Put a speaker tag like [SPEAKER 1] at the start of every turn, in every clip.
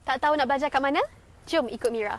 [SPEAKER 1] Tak tahu nak belajar kat mana? Jom ikut Mira.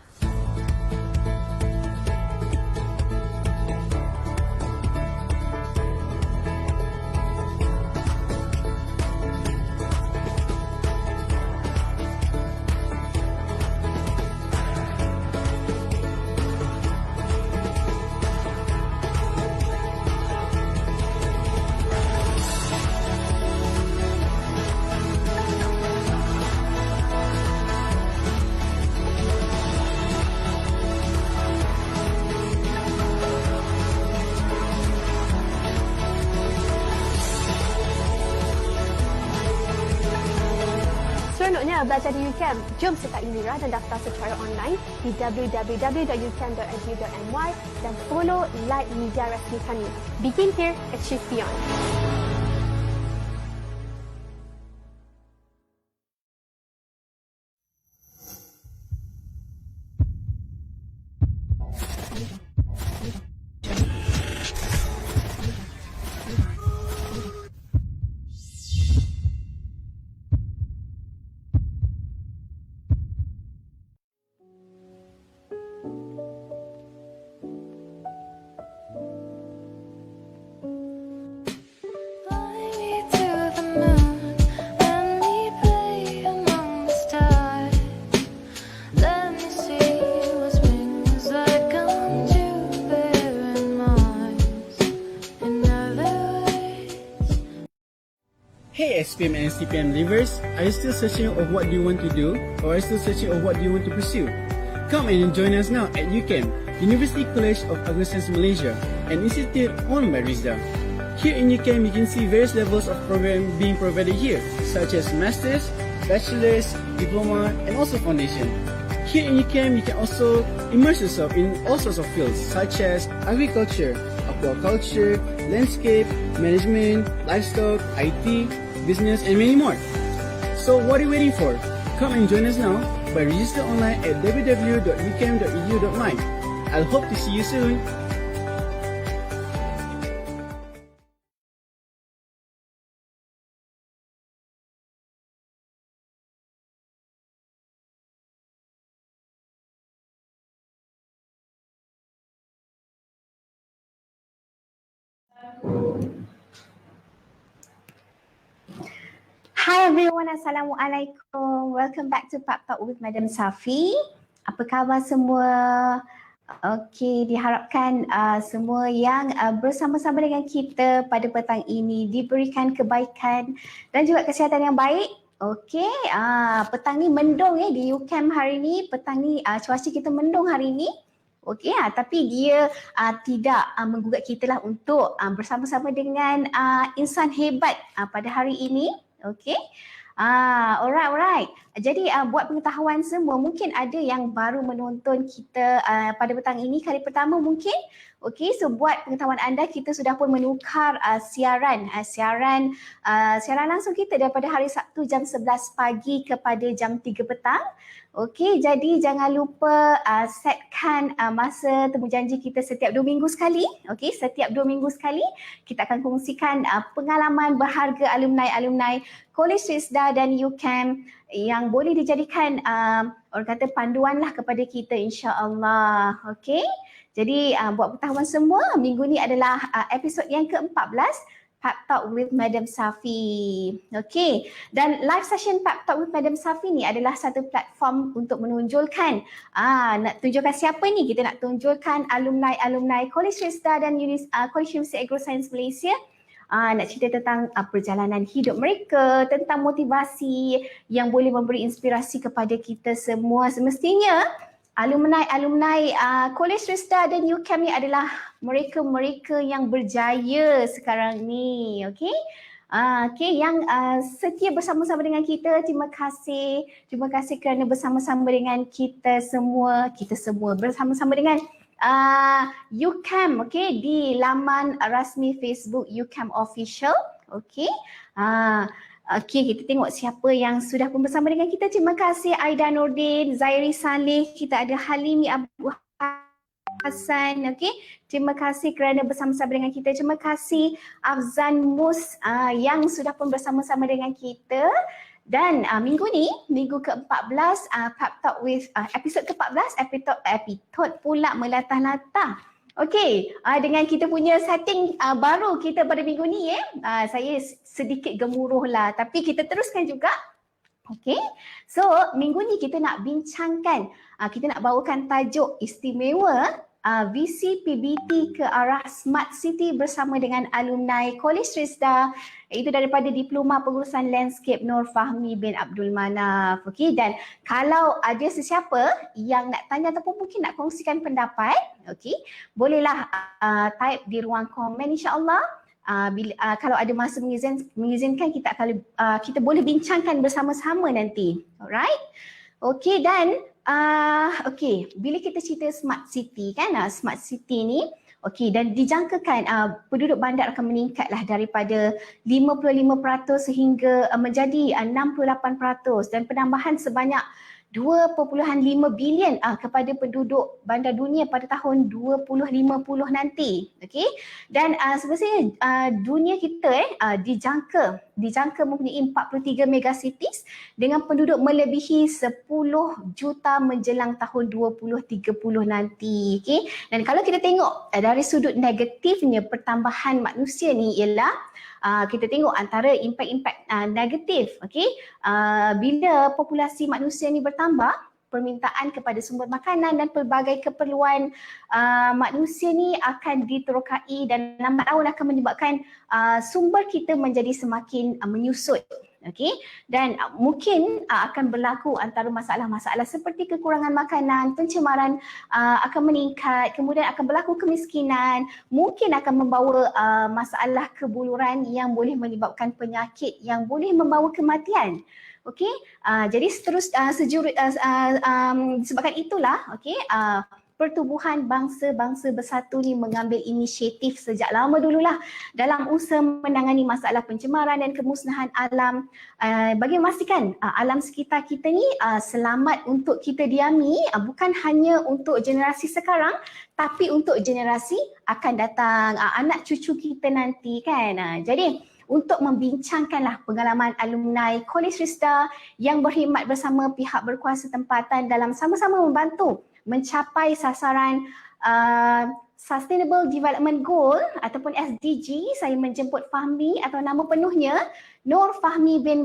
[SPEAKER 1] Seronoknya belajar di UCAM. Jom sertai Mira dan daftar secara online di www.ucam.edu.my dan follow like media rasmi kami. Begin here, achieve beyond.
[SPEAKER 2] Hey SPM and SCPM livers, are you still searching of what do you want to do, or are you still searching of what do you want to pursue? Come in and join us now at UCAM, University College of Agriculture Malaysia, an institute owned by Rizda. Here in UCAM, you can see various levels of program being provided here, such as Masters, Bachelors, Diploma, and also Foundation. Here in UCAM, you can also immerse yourself in all sorts of fields, such as agriculture, aquaculture, landscape, management, livestock, IT, business, and many more. So what are you waiting for? Come and join us now by register online at www.ucam.edu.my. I'll hope to see you soon.
[SPEAKER 3] Hi everyone, Assalamualaikum. Welcome back to Pap Talk with Madam Safi. Apa khabar semua? Okey, diharapkan semua yang bersama-sama dengan kita pada petang ini diberikan kebaikan dan juga kesihatan yang baik. Okey, petang ni mendung di UCAM hari ni. Petang ni cuaca kita mendung hari ni. Okey, tapi dia tidak menggugat kita lah untuk bersama-sama dengan insan hebat pada hari ini. Okey. Alright. Jadi buat pengetahuan semua, mungkin ada yang baru menonton kita pada petang ini kali pertama mungkin. Okey, so buat pengetahuan anda, kita sudah pun menukar siaran langsung kita daripada hari Sabtu jam 11 pagi kepada jam 3 petang. Okey, jadi jangan lupa setkan masa temu janji kita setiap 2 minggu sekali. Okey, setiap 2 minggu sekali kita akan kongsikan pengalaman berharga alumni College Rizda dan UCAM yang boleh dijadikan orang kata panduan lah kepada kita, insya-Allah. Okey. Jadi buat pengetahuan semua, minggu ni adalah episod yang ke-14 Pap Talk with Madam Safi. Okey. Dan live session Pap Talk with Madam Safi ni adalah satu platform untuk menonjolkan nak tunjukkan siapa ni? Kita nak tunjukkan alumni College Rizda dan College University Agroscience Malaysia. Nak cerita tentang perjalanan hidup mereka, tentang motivasi yang boleh memberi inspirasi kepada kita semua. Semestinya alumni College Rizda dan UCAM ni adalah mereka yang berjaya sekarang ni. Okey. Okey, yang setia bersama-sama dengan kita, terima kasih kerana bersama-sama dengan kita semua bersama-sama dengan UCAM, okey, di laman rasmi Facebook UCAM Official. Okey. Okey, kita tengok siapa yang sudah pun bersama dengan kita. Terima kasih Aida Nordin, Zairi Saleh, kita ada Halimi Abu Hassan. Okey, terima kasih kerana bersama-sama dengan kita. Terima kasih Afzan Mus yang sudah pun bersama-sama dengan kita. Dan minggu ni, minggu ke-14, Pep Talk with episod ke-14, episod pula melatah-latah. Okey, dengan kita punya setting baru kita pada minggu ni saya sedikit gemuruh lah, tapi kita teruskan juga. Okey, so minggu ni kita nak bincangkan, kita nak bawakan tajuk istimewa visi PBT ke arah Smart City bersama dengan alumni Kolej Risda, iaitu daripada Diploma Pengurusan Landscape Nur Fahmi bin Abdul Manaf. Okey, dan kalau ada sesiapa yang nak tanya ataupun mungkin nak kongsikan pendapat, okey, bolehlah type di ruang komen insya-Allah. Kalau ada masa mengizinkan kita boleh bincangkan bersama-sama nanti. Alright? Okey, dan bila kita cerita smart city kan, smart city ni dan dijangkakan penduduk bandar akan meningkatlah daripada 55% sehingga menjadi 68% dan penambahan sebanyak 2.5 bilion kepada penduduk bandar dunia pada tahun 2050 nanti. Okey. Dan sebenarnya dunia kita dijangka mempunyai 43 megacities dengan penduduk melebihi 10 juta menjelang tahun 2030 nanti. Okey. Dan kalau kita tengok dari sudut negatifnya pertambahan manusia ni ialah kita tengok antara impak-impak negatif, bila populasi manusia ni bertambah, permintaan kepada sumber makanan dan pelbagai keperluan manusia ni akan diterokai dan lambat laun akan menyebabkan sumber kita menjadi semakin menyusut. Okey, dan mungkin akan berlaku antara masalah-masalah seperti kekurangan makanan, pencemaran akan meningkat, kemudian akan berlaku kemiskinan, mungkin akan membawa masalah kebuluran yang boleh menyebabkan penyakit yang boleh membawa kematian. Okey, jadi disebabkan itulah Pertubuhan Bangsa-Bangsa Bersatu ni mengambil inisiatif sejak lama dululah dalam usaha menangani masalah pencemaran dan kemusnahan alam bagi memastikan alam sekitar kita ni selamat untuk kita diami, bukan hanya untuk generasi sekarang tapi untuk generasi akan datang, anak cucu kita nanti kan. Jadi untuk membincangkanlah pengalaman alumni Kolej Risda yang berkhidmat bersama pihak berkuasa tempatan dalam sama-sama membantu mencapai sasaran Sustainable Development Goal ataupun SDG, saya menjemput Fahmi atau nama penuhnya Nur Fahmi bin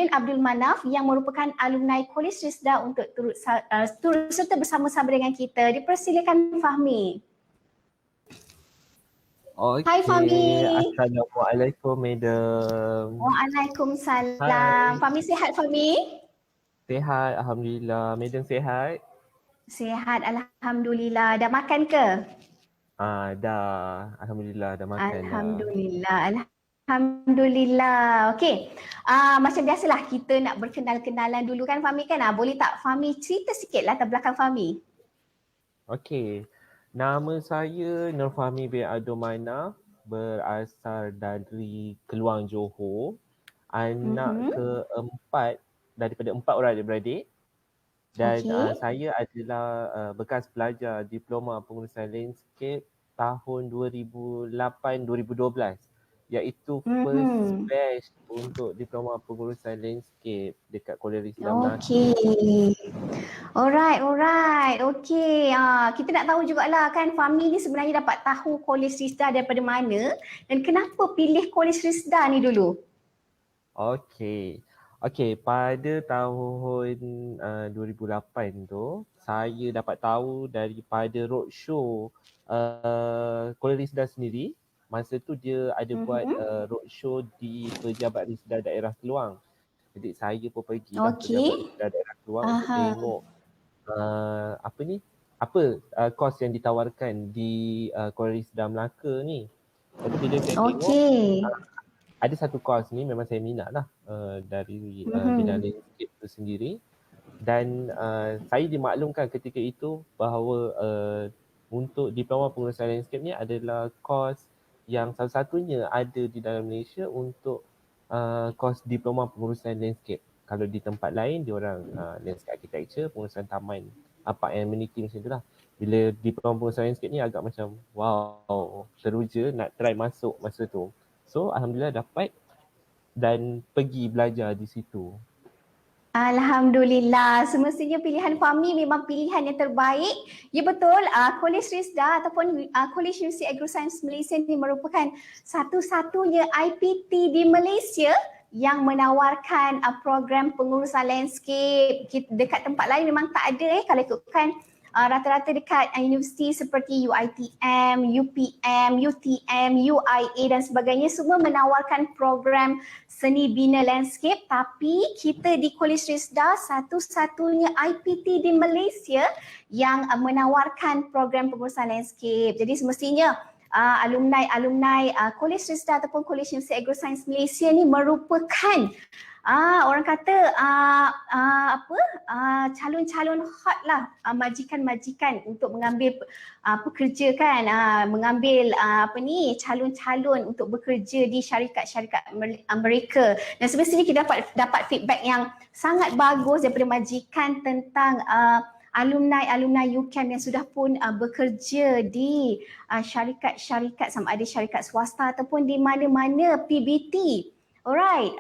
[SPEAKER 3] Abdul Manaf yang merupakan alumni Kolej Risda untuk turut serta bersama-sama dengan kita. Dipersilakan Fahmi.
[SPEAKER 4] Okay.
[SPEAKER 3] Hai Fahmi.
[SPEAKER 4] Assalamualaikum Madam.
[SPEAKER 3] Waalaikumsalam.
[SPEAKER 4] Hai.
[SPEAKER 3] Fahmi sihat Fahmi?
[SPEAKER 4] Sihat, Alhamdulillah. Madam sihat?
[SPEAKER 3] Sihat, Alhamdulillah. Dah makan ke?
[SPEAKER 4] Dah. Alhamdulillah dah makan.
[SPEAKER 3] Alhamdulillah. Okey. Macam biasalah kita nak berkenal-kenalan dulu kan Fahmi kan? Boleh tak Fahmi cerita sikit latar belakang Fahmi?
[SPEAKER 4] Okey. Nama saya Nur Fahmi bin Abdul Manaf, berasal dari Keluang, Johor. Anak keempat daripada 4 orang adik-beradik. Dan saya adalah bekas pelajar Diploma Pengurusan Landscape tahun 2008-2012, iaitu first batch untuk Diploma Pengurusan Landscape dekat Kolej Risda Melaka.
[SPEAKER 3] Alright. Okey. Kita nak tahu jugalah kan Fahmi ni sebenarnya dapat tahu Kolej Risda daripada mana dan kenapa pilih Kolej Risda ni dulu?
[SPEAKER 4] Okey, pada tahun 2008 tu saya dapat tahu daripada roadshow Kolej Risda sendiri. Masa tu dia ada buat roadshow di Pejabat Risda Daerah Keluang. Jadi saya pun pergi Pejabat Risda Daerah Keluang untuk tengok kos yang ditawarkan di Kolej Risda Melaka ni. Jadi bila saya tengok ada satu kos ni memang saya minat lah dari bidang landscape tu sendiri. Dan saya dimaklumkan ketika itu bahawa untuk Diploma Pengurusan Landscape ni adalah kos yang satu-satunya ada di dalam Malaysia untuk kos Diploma Pengurusan Landscape. Kalau di tempat lain diorang Landscape Architecture, pengurusan taman, park and amenity macam tu lah. Bila Diploma Pengurusan Landscape ni agak macam wow, teruja nak try masuk masa tu. So Alhamdulillah dapat. dan pergi belajar di situ.
[SPEAKER 3] Alhamdulillah, semestinya pilihan Fahmi memang pilihan yang terbaik. Ya betul, Kolej Risda ataupun Kolej Universiti Agrosains Malaysia ini merupakan satu-satunya IPT di Malaysia yang menawarkan program pengurusan landscape. Dekat tempat lain memang tak ada kalau ikutkan rata-rata dekat universiti seperti UiTM, UPM, UTM, UIA dan sebagainya semua menawarkan program seni bina landscape, tapi kita di Kolej Risda satu-satunya IPT di Malaysia yang menawarkan program pengurusan landscape. Jadi semestinya alumni Kolej Risda ataupun Kolej Universiti Agrosains Malaysia ni merupakan orang kata calon-calon hot lah, majikan-majikan untuk mengambil pekerja kan, mengambil calon-calon untuk bekerja di syarikat-syarikat mereka. Dan semestinya kita dapat feedback yang sangat bagus daripada majikan tentang alumni UCAM yang sudah pun bekerja di syarikat-syarikat, sama ada syarikat swasta ataupun di mana-mana PBT. Alright,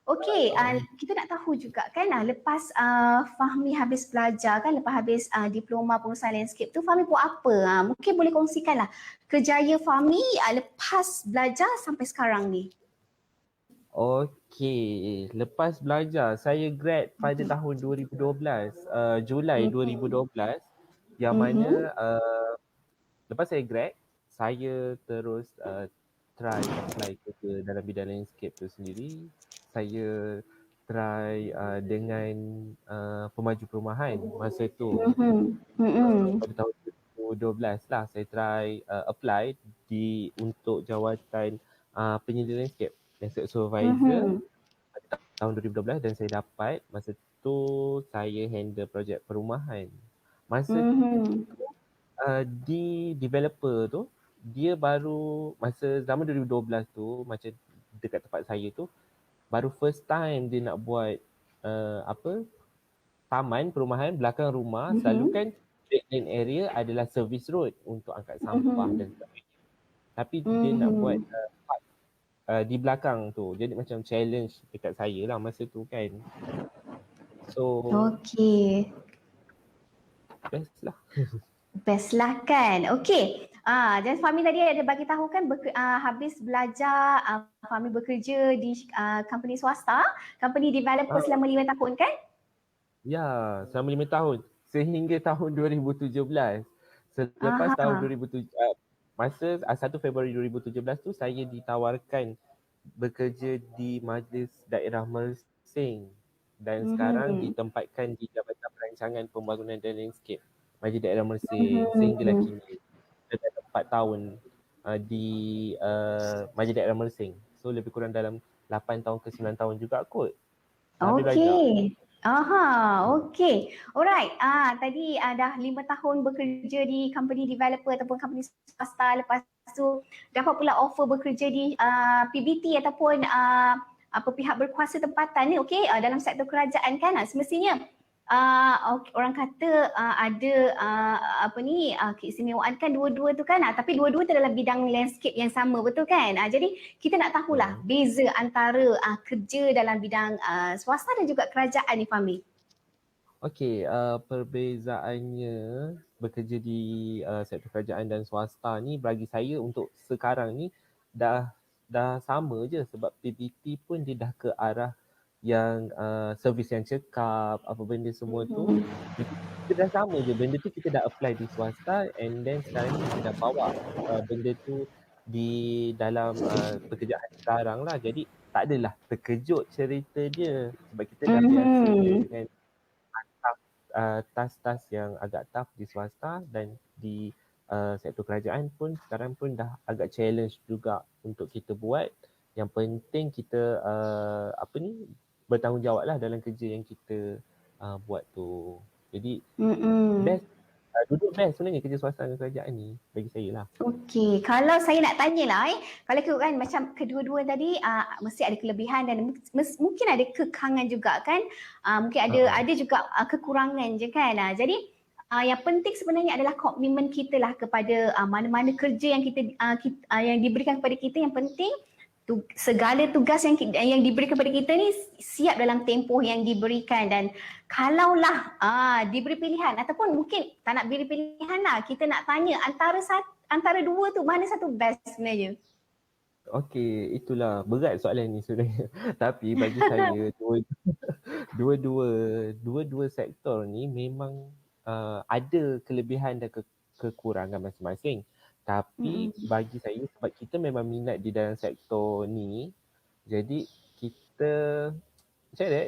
[SPEAKER 3] okay, kita nak tahu juga kan lepas Fahmi habis belajar kan, lepas habis diploma pengurusan landscape tu Fahmi buat apa? Mungkin boleh kongsikanlah kerjaya Fahmi lepas belajar sampai sekarang ni.
[SPEAKER 4] Okey, lepas belajar saya grad pada tahun 2012, Julai 2012 yang mana lepas saya grad saya terus try apply kerja dalam bidang landscape tu sendiri. Saya try dengan pemaju perumahan masa tu. Pada tahun 2012 lah saya try apply untuk jawatan penyelidik landscape, landscape supervisor pada tahun 2012 dan saya dapat. Masa tu saya handle projek perumahan. Masa tu di developer tu dia baru masa zaman 2012 tu, macam dekat tempat saya tu baru first time dia nak buat taman perumahan belakang rumah. Selalu kan lane area adalah service road untuk angkat sampah dan sebagainya, tapi dia nak buat di belakang tu. Jadi macam challenge dekat saya lah masa tu kan. So
[SPEAKER 3] Best lah kan. Okay. Dan Fahmi tadi ada bagi tahu kan habis belajar Fahmi bekerja di company swasta, company developer selama 5 tahun kan?
[SPEAKER 4] Ya, selama 5 tahun sehingga tahun 2017. Selepas tahun 2017 masa 1 Februari 2017 tu saya ditawarkan bekerja di Majlis Daerah Mersing dan sekarang ditempatkan di Jabatan Perancangan Pembangunan dan Landscape Majlis Daerah Mersing sehinggalah kini. Dah 4 tahun di Majlis Daerah Mersing. So lebih kurang dalam 8 tahun ke 9 tahun juga kot.
[SPEAKER 3] Okay. Okay. Alright. Tadi dah 5 tahun bekerja di company developer ataupun company swasta. Lepas tu dapat pula offer bekerja di PBT ataupun pihak berkuasa tempatan ni. Okay. Dalam sektor kerajaan kan. Semestinya orang kata ada keistimewaan kan dua-dua tu kan, tapi dua-dua tu dalam bidang landscape yang sama, betul kan? Jadi kita nak tahulah beza antara kerja dalam bidang swasta dan juga kerajaan ni Fahmi.
[SPEAKER 4] Okey, perbezaannya bekerja di sektor kerajaan dan swasta ni bagi saya untuk sekarang ni dah sama je, sebab PBT pun dia dah ke arah yang servis yang cekap, apa benda semua tu kita dah sama je. Benda tu kita dah apply di swasta and then sekarang ni kita dah bawa benda tu di dalam pekerjaan sekarang lah. Jadi tak adalah terkejut cerita dia sebab kita dah biasa dengan task-task yang agak tough di swasta dan di sektor kerajaan pun sekarang pun dah agak challenge juga untuk kita buat. Yang penting kita bertanggungjawab lah dalam kerja yang kita buat tu. Jadi best, duduk best sebenarnya kerja swasta dan kerajaan ni bagi saya lah.
[SPEAKER 3] Okey, kalau saya nak tanya lah kalau kan macam kedua-dua tadi mesti ada kelebihan dan mungkin ada kekangan juga kan. Mungkin ada juga kekurangan je kan. Jadi yang penting sebenarnya adalah komitmen kita lah kepada mana-mana kerja yang kita yang diberikan kepada kita. Yang penting segala tugas yang diberi kepada kita ni siap dalam tempoh yang diberikan. Dan kalaulah diberi pilihan ataupun mungkin tak nak beri pilihan lah, kita nak tanya antara dua tu mana satu best sebenarnya?
[SPEAKER 4] Okey, itulah berat soalan ni sebenarnya. Tapi bagi saya dua-dua sektor ni memang ada kelebihan dan kekurangan masing-masing. Tapi bagi saya sebab kita memang minat di dalam sektor ni, jadi kita macam mana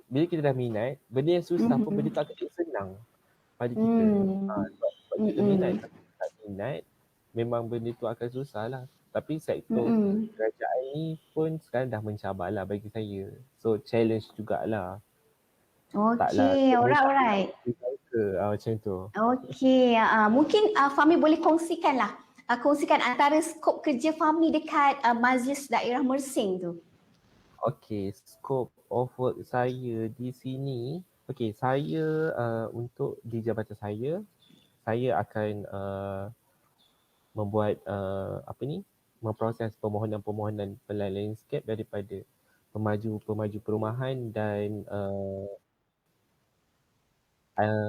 [SPEAKER 4] bila kita dah minat, benda yang susah pun benda tu akan jadi senang pada kita. Sebab kita minat, tapi tak minat memang benda tu akan susah lah. Tapi sektor kerajaan ni pun sekarang dah mencabar lah bagi saya. So challenge jugalah.
[SPEAKER 3] Okay, alright.
[SPEAKER 4] Macam tu.
[SPEAKER 3] Okay, mungkin Fahmi boleh kongsikan antara skop kerja Fahmi dekat Majlis Daerah Mersing tu.
[SPEAKER 4] Okay, scope of work saya di sini. Okay, saya untuk di jabatan saya akan membuat memproses permohonan-permohonan plan landscape daripada pemaju perumahan dan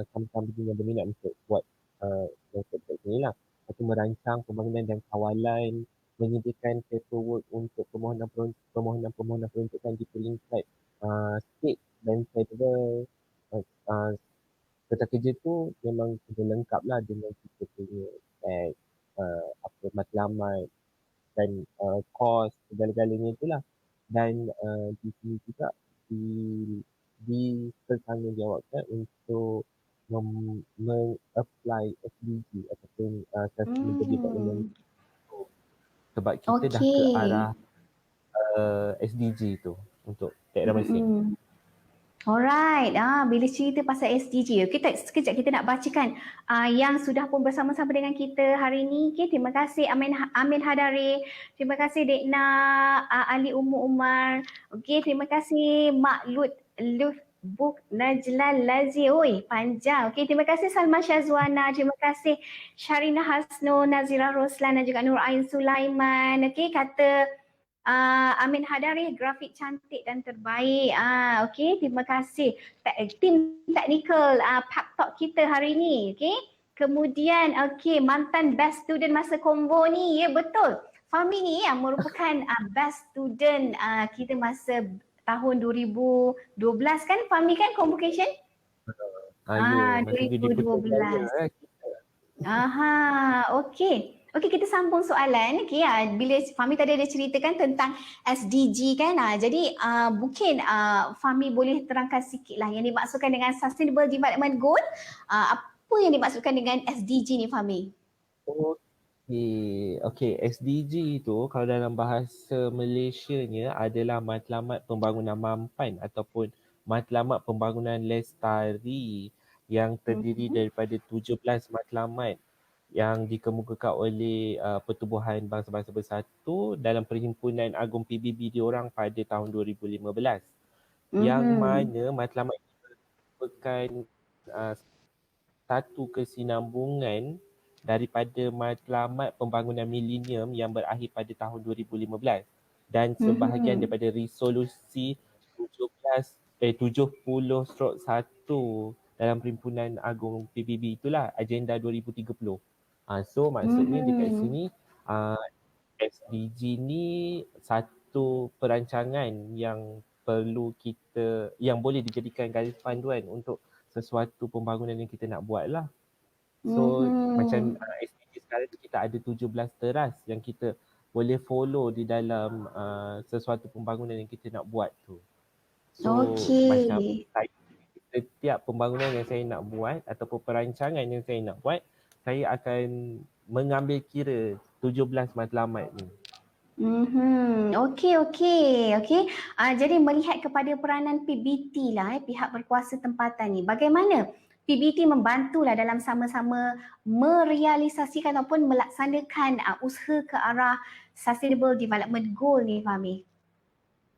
[SPEAKER 4] company yang berminat untuk buat landscape ni lah. Atau merancang pembangunan dan kawalan, menyediakan paperwork untuk permohonan peruntukan di peringkat state dan federal. Kerja kerja tu memang kena lengkap lah dengan kita punya matlamat dan kos segala-galanya itulah. Dan di sini juga dipertanggungjawabkan untuk apply SDG ataupun Sustainable Development Goal. Sebab kita dah ke arah SDG tu untuk daerah Mersing.
[SPEAKER 3] Alright, bila cerita pasal SDG, sekejap kita nak bacakan yang sudah pun bersama-sama dengan kita hari ini. Okay, terima kasih Amin Hadari, terima kasih Dekna Ali Umar. Okay, terima kasih Mak Buk Najla Lazi. Oi, panjang. Okay, terima kasih Salma Syazwana, terima kasih Syarina Hasno, Nazira Roslan dan juga Nur Ain Sulaiman. Okay, kata Amin Hadari, grafik cantik dan terbaik. Okay, terima kasih tim teknikal Pep Talk kita hari ini. Okay, kemudian mantan best student masa combo ni, ya betul. Fahmi ni yang merupakan best student kita masa tahun 2012 kan Fahmi kan convocation? 2012. Okey, kita sambung soalan. Bila Fahmi tadi ada ceritakan tentang SDG kan. Jadi mungkin Fahmi boleh terangkan sikit lah yang dimaksudkan dengan Sustainable Development Goal. Apa yang dimaksudkan dengan SDG ni Fahmi?
[SPEAKER 4] Okay, SDG tu kalau dalam bahasa Malaysianya adalah matlamat pembangunan mampan ataupun matlamat pembangunan lestari yang terdiri daripada 17 matlamat yang dikemukakan oleh Pertubuhan Bangsa-Bangsa Bersatu dalam Perhimpunan Agung PBB diorang pada tahun 2015. Yang mana matlamat ini merupakan satu kesinambungan daripada matlamat pembangunan milenium yang berakhir pada tahun 2015 dan sebahagian daripada resolusi 70/1 dalam Perhimpunan Agung PBB itulah Agenda 2030. So maksudnya dekat sini SDG ni satu perancangan yang perlu yang boleh dijadikan garis panduan untuk sesuatu pembangunan yang kita nak buat lah. So macam SDG sekarang tu kita ada 17 teras yang kita boleh follow di dalam sesuatu pembangunan yang kita nak buat tu. So macam setiap pembangunan yang saya nak buat ataupun perancangan yang saya nak buat, saya akan mengambil kira 17 matlamat ni.
[SPEAKER 3] Okey. Jadi melihat kepada peranan PBT lah, pihak berkuasa tempatan ni, bagaimana PBT membantulah dalam sama-sama merealisasikan ataupun melaksanakan usaha ke arah Sustainable Development Goal ni Fahmi?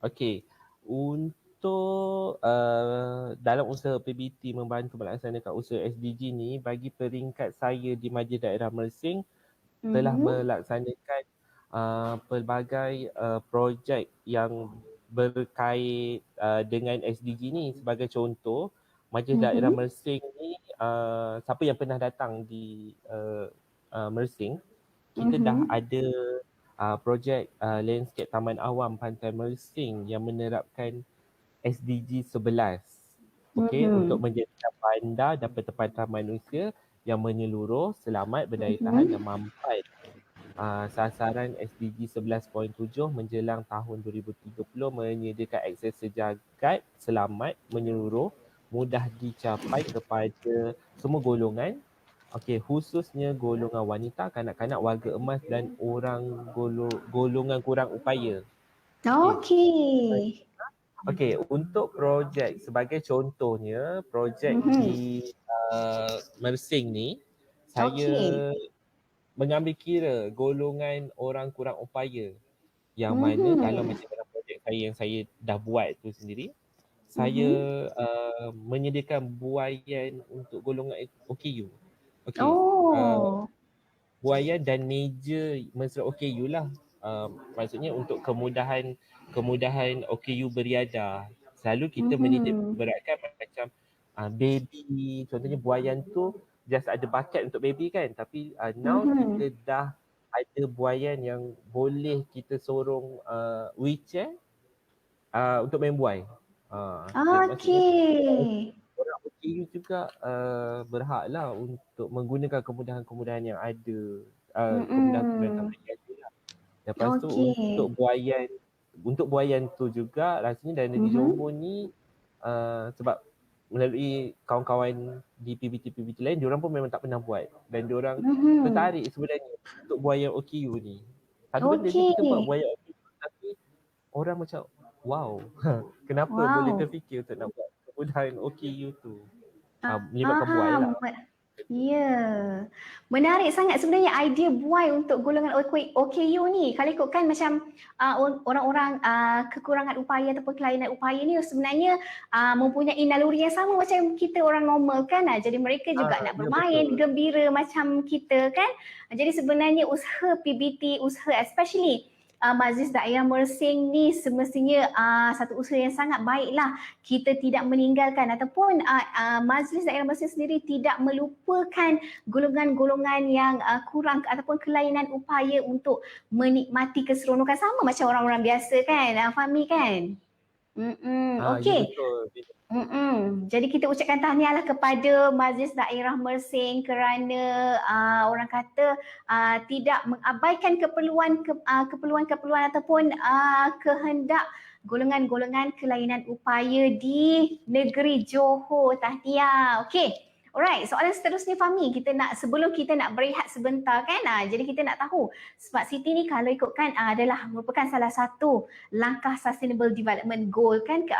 [SPEAKER 4] Okey, untuk dalam usaha PBT membantu melaksanakan usaha SDG ni, bagi peringkat saya di Majlis Daerah Mersing telah melaksanakan pelbagai projek yang berkait dengan SDG ni. Sebagai contoh, Majlis Daerah Mersing ni, siapa yang pernah datang di Mersing, kita dah ada projek landscape Taman Awam Pantai Mersing yang menerapkan SDG 11. Okey, untuk menjadikan bandar dan pertempatan manusia yang menyeluruh, selamat, berdaya tahan dan mampat. Sasaran SDG 11.7 menjelang tahun 2030 menyediakan akses sejagat, selamat, menyeluruh, mudah dicapai kepada semua golongan. Okey, khususnya golongan wanita, kanak-kanak, warga emas dan orang golongan kurang upaya.
[SPEAKER 3] Okey.
[SPEAKER 4] Okey, untuk projek sebagai contohnya, projek di Mersing ni, saya mengambil kira golongan orang kurang upaya, yang mana kalau macam dalam projek saya yang saya dah buat tu sendiri, saya menyediakan buaian untuk golongan OKU. Okey, buaian dan meja mesra OKU lah. Maksudnya untuk kemudahan OKU beriadah. Selalu kita menitik beratkan macam baby, contohnya buaian tu just ada bucket untuk baby kan, tapi now kita dah ada buaian yang boleh kita sorong wheelchair untuk main buai.
[SPEAKER 3] Okey.
[SPEAKER 4] Orang OKU juga berhaklah untuk menggunakan kemudahan-kemudahan yang ada, kemudahan-kemudahan yang ada lah. Lepas tu untuk buaian tu juga rasanya dari negeri Johor ni sebab melalui kawan-kawan di PBT lain, diorang pun memang tak pernah buat dan diorang tertarik sebenarnya untuk buaian OKU ni. Satu benda ni kita buat buaian OKU tapi orang macam wow, kenapa boleh terfikir untuk nak buat kemudahan OKU tu. Melibatkan buai lah.
[SPEAKER 3] Ya, menarik sangat sebenarnya idea buai untuk golongan OKU ni. Kalau ikutkan macam orang-orang kekurangan upaya ataupun kelainan upaya ni sebenarnya mempunyai naluri yang sama macam kita orang normal kan. Jadi mereka juga nak bermain, gembira macam kita kan. Jadi sebenarnya usaha PBT, usaha especially Majlis Daerah Mersing ni semestinya satu usaha yang sangat baiklah. Kita tidak meninggalkan ataupun Majlis Daerah Mersing sendiri tidak melupakan golongan-golongan yang kurang ataupun kelainan upaya untuk menikmati keseronokan sama macam orang-orang biasa kan, Fahmi kan? Okey. Jadi kita ucapkan tahniahlah kepada Majlis Daerah Mersing kerana orang kata tidak mengabaikan keperluan ataupun kehendak golongan-golongan kelainan upaya di negeri Johor. Tahniah. Okey. Alright, soalan seterusnya Fahmi, sebelum kita nak berehat sebentar kan, jadi kita nak tahu Smart City ni kalau ikutkan adalah merupakan salah satu langkah Sustainable Development Goal kan ke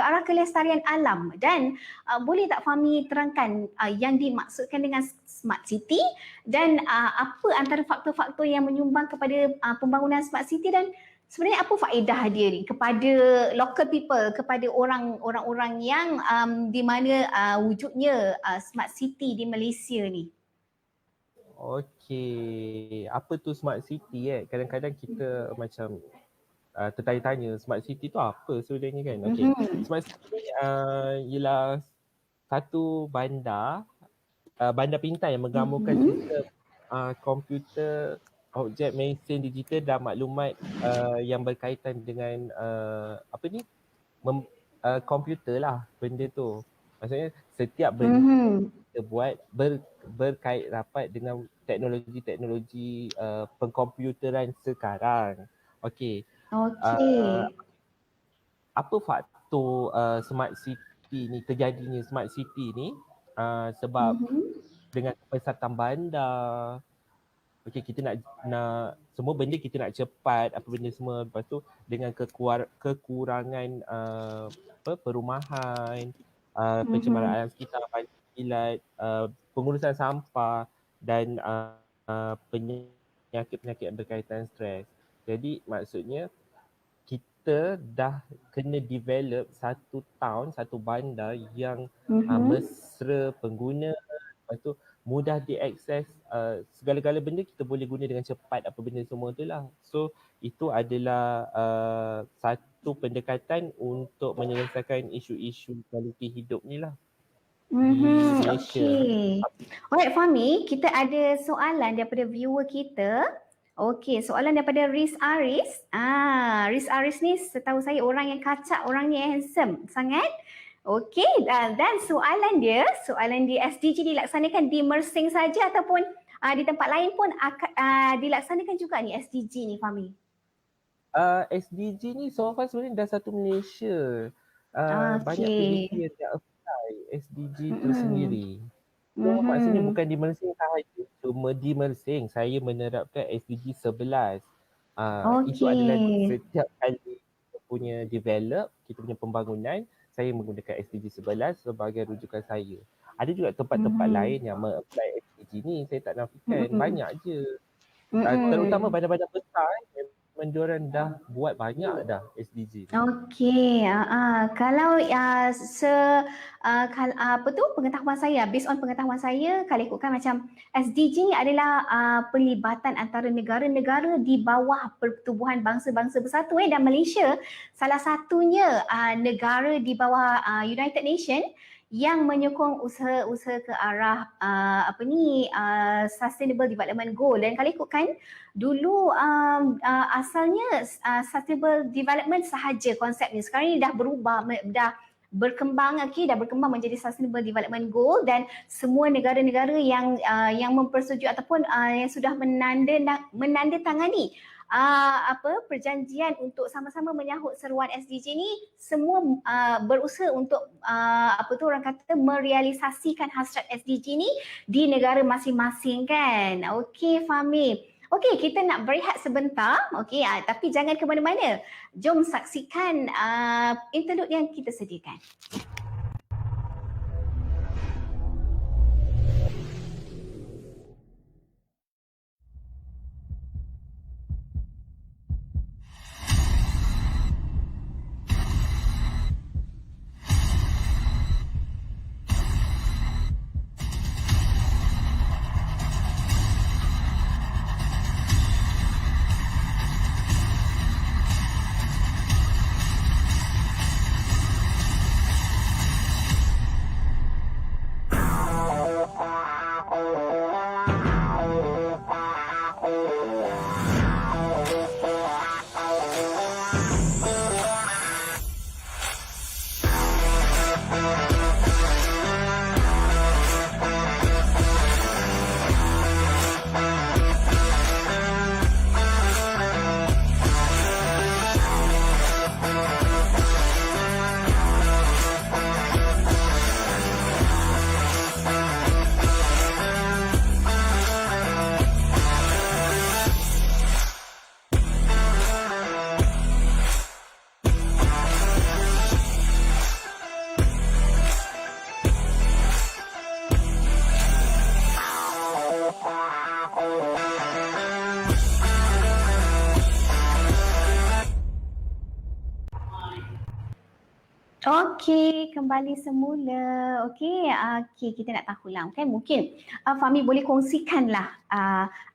[SPEAKER 3] arah kelestarian alam, dan boleh tak Fahmi terangkan yang dimaksudkan dengan Smart City dan apa antara faktor-faktor yang menyumbang kepada pembangunan Smart City, dan sebenarnya apa faedah dia ni kepada local people, kepada orang-orang yang di mana wujudnya Smart City di Malaysia ni?
[SPEAKER 4] Okey, apa tu Smart City Kadang-kadang kita macam tertanya-tanya Smart City tu apa sebenarnya kan. Okey, Smart City ni ialah satu bandar pintar yang menggambarkan sistem komputer, objek mesin digital dan maklumat yang berkaitan dengan komputer lah benda tu. Maksudnya setiap benda kita buat berkait rapat dengan teknologi pengkomputeran sekarang. Okey. Apa faktor Smart City ni, terjadinya Smart City ni sebab dengan pesatan bandar. Okey, kita nak semua benda kita nak cepat, apa benda semua. Lepas tu dengan kekurangan perumahan, pencemaran alam sekitar, kilat, pengurusan sampah dan penyakit-penyakit yang berkaitan stres. Jadi maksudnya kita dah kena develop satu town, satu bandar yang mesra pengguna, lepas tu mudah diakses, segala-gala benda kita boleh guna dengan cepat apa benda semua tu lah. So itu adalah satu pendekatan untuk menyelesaikan isu-isu kualiti hidup ni lah di Malaysia.
[SPEAKER 3] Okay. Alright Fahmi, kita ada soalan daripada viewer kita. Okey, soalan daripada Riz Aris. Riz Aris ni setahu saya orang yang kacak, orangnya handsome sangat. Okey, dan soalan dia SDG dilaksanakan di Mersing saja ataupun di tempat lain pun dilaksanakan juga ni SDG ni Fahmi?
[SPEAKER 4] SDG ni so far sebenarnya dah satu Malaysia. Banyak PDP yang dah apply SDG tu sendiri. So maksudnya bukan di Mersing sahaja, cuma di Mersing saya menerapkan SDG 11. Itu adalah setiap kali kita punya develop, kita punya pembangunan, saya menggunakan SDG 11 sebagai rujukan saya. Ada juga tempat-tempat lain yang mengapply SDG ni, saya tak nafikan, banyak je. Terutama badan-badan besar, memang diorang dah buat banyak dah SDG.
[SPEAKER 3] Okey, kalau pengetahuan saya, based on pengetahuan saya, kalau ikutkan macam SDG ni adalah pelibatan antara negara-negara di bawah Pertubuhan Bangsa-Bangsa Bersatu dan Malaysia salah satunya negara di bawah United Nations yang menyokong usaha-usaha ke arah Sustainable Development Goal. Dan kalau ikutkan dulu asalnya Sustainable Development sahaja konsepnya. Sekarang ni dah berubah, dah berkembang menjadi Sustainable Development Goal dan semua negara-negara yang mempersetujui ataupun yang sudah menandatangani perjanjian untuk sama-sama menyahut seruan SDG ni semua berusaha untuk orang kata merealisasikan hasrat SDG ni di negara masing-masing kan. Okey Fahmi. Okey, kita nak berehat sebentar. Okey, tapi jangan ke mana-mana. Jom saksikan interlude yang kita sediakan. Okey, kembali semula. Okey, kita nak tahulah kan mungkin Fahmi boleh kongsikanlah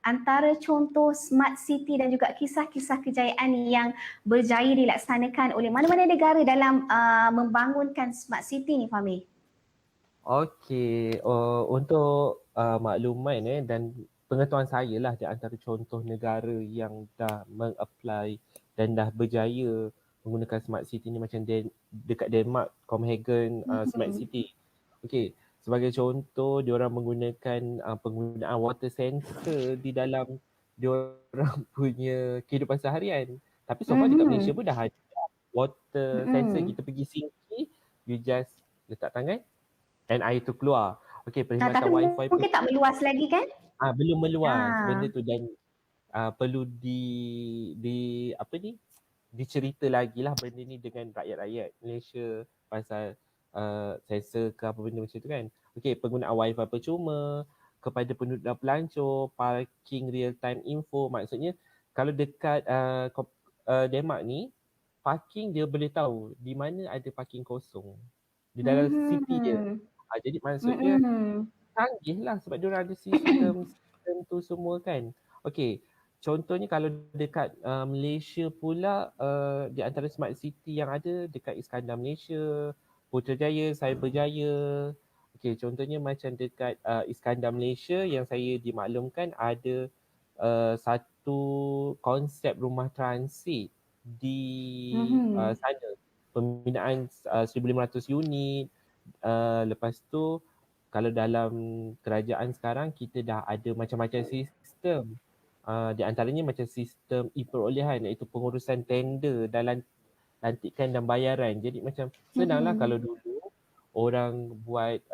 [SPEAKER 3] antara contoh smart city dan juga kisah-kisah kejayaan yang berjaya dilaksanakan oleh mana-mana negara dalam membangunkan smart city ni Fahmi.
[SPEAKER 4] Okey, untuk makluman dan pengetahuan saya lah di antara contoh negara yang dah mengapply dan dah berjaya menggunakan smart city ni macam dekat Denmark, Copenhagen smart city. Okey, sebagai contoh diorang menggunakan penggunaan water sensor di dalam diorang punya kehidupan seharian. Tapi so far dekat Malaysia pun dah ada water sensor, kita pergi sinki, you just letak tangan and air tu keluar. Okey, perkhidmatan wifi
[SPEAKER 3] mungkin tak meluas lagi kan?
[SPEAKER 4] Belum meluas benda tu dan perlu dicerita lagi lah benda ni dengan rakyat-rakyat Malaysia pasal sensor ke apa benda macam tu kan. Okey, penggunaan wifi percuma kepada penduduk dan pelancong, parking real time info. Maksudnya kalau dekat Denmark ni, parking dia boleh tahu di mana ada parking kosong di dalam city dia. Jadi maksudnya canggih lah sebab diorang ada sistem tu semua kan. Okey, contohnya kalau dekat Malaysia pula, di antara smart city yang ada dekat Iskandar Malaysia, Putrajaya, Cyberjaya. Okey, contohnya macam dekat Iskandar Malaysia yang saya dimaklumkan ada satu konsep rumah transit di sana. Pembinaan 1,500 unit. Lepas tu kalau dalam kerajaan sekarang kita dah ada macam-macam sistem. Di antaranya macam sistem e-perolehan iaitu pengurusan tender dan lantikan dan bayaran. Jadi macam senanglah kalau dulu orang buat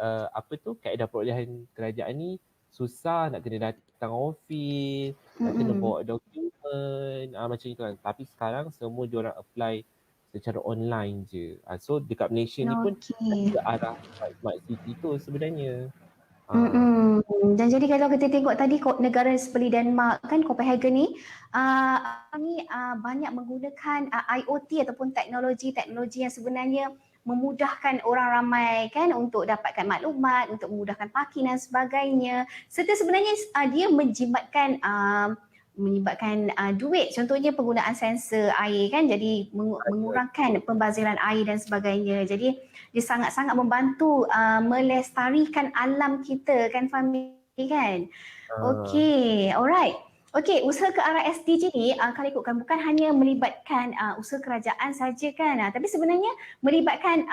[SPEAKER 4] kaedah perolehan kerajaan ni susah, nak kena datang office, nak kena bawa dokumen, macam itu kan. Tapi sekarang semua diorang apply secara online je. So dekat Malaysia ni pun ke arah smart city tu sebenarnya.
[SPEAKER 3] Dan jadi kalau kita tengok tadi negara seperti Denmark kan, Copenhagen ni banyak menggunakan IoT ataupun teknologi yang sebenarnya memudahkan orang ramai kan untuk dapatkan maklumat, untuk memudahkan parking dan sebagainya. Serta sebenarnya dia menjimatkan duit, contohnya penggunaan sensor air kan, jadi mengurangkan pembaziran air dan sebagainya. Jadi dia sangat-sangat membantu melestarikan alam kita kan Fahmi kan. Okey, alright. Okey, usaha ke arah SDG ni kalau ikutkan bukan hanya melibatkan usaha kerajaan saja kan, tapi sebenarnya melibatkan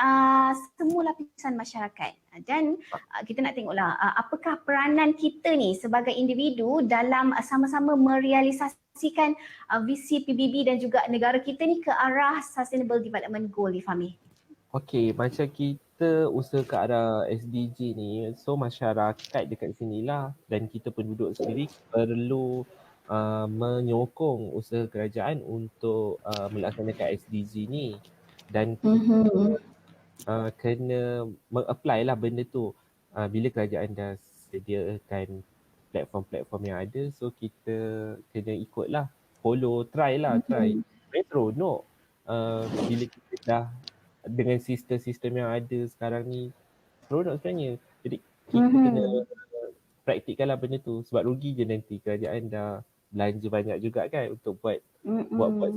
[SPEAKER 3] semua lapisan masyarakat. Dan kita nak tengoklah apakah peranan kita ni sebagai individu dalam sama-sama merealisasikan visi PBB dan juga negara kita ni ke arah Sustainable Development Goal ni Fahmi.
[SPEAKER 4] Okey, macam kita usaha ke arah SDG ni, so masyarakat dekat sinilah dan kita penduduk sendiri perlu menyokong usaha kerajaan untuk melaksanakan SDG ni dan kita kena mengapply lah benda tu. Bila kerajaan dah sediakan platform-platform yang ada, so kita kena ikut lah, follow, try. Seronok bila kita dah dengan sistem-sistem yang ada sekarang ni, seronok sebenarnya. Jadi kita kena praktikkan lah benda tu sebab rugi je nanti kerajaan dah belanja banyak juga kan untuk buat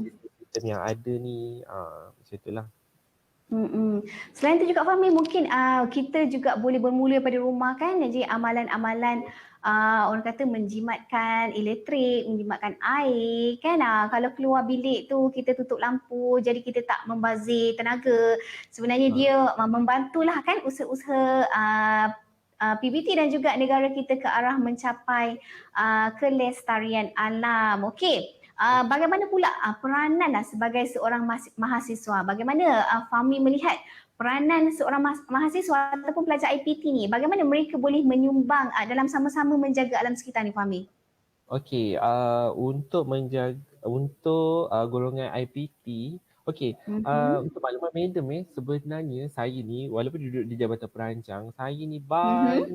[SPEAKER 4] sistem-sistem yang ada ni. Macam itulah.
[SPEAKER 3] Selain itu juga Fahmi, mungkin kita juga boleh bermula pada rumah kan. Jadi amalan-amalan orang kata menjimatkan elektrik, menjimatkan air kan. Kalau keluar bilik tu kita tutup lampu, jadi kita tak membazir tenaga. Sebenarnya dia membantulah kan usaha-usaha PBT dan juga negara kita ke arah mencapai kelestarian alam. Okey. Bagaimana pula peranan sebagai seorang mahasiswa? Bagaimana Fahmi melihat peranan seorang mahasiswa ataupun pelajar IPT ni? Bagaimana mereka boleh menyumbang dalam sama-sama menjaga alam sekitar ni Fahmi?
[SPEAKER 4] Okey, untuk golongan IPT, okey, untuk maklumat madam sebenarnya saya ni walaupun duduk di Jabatan Perancang, saya ni banyak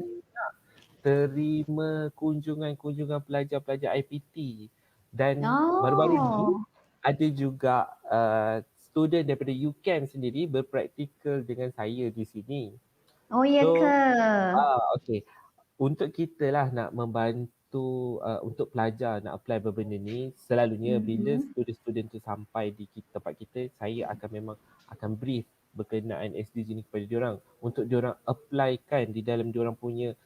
[SPEAKER 4] terima kunjungan pelajar-pelajar IPT. Dan baru-baru ni ada juga student daripada UCAM sendiri berpraktikal dengan saya di sini.
[SPEAKER 3] Oh ya ke?
[SPEAKER 4] Okey. Untuk kita lah nak membantu untuk pelajar nak apply berbenda ni, selalunya bila student-student tu sampai di tempat kita, saya akan brief berkenaan SDG ni kepada diorang untuk diorang applykan di dalam diorang punya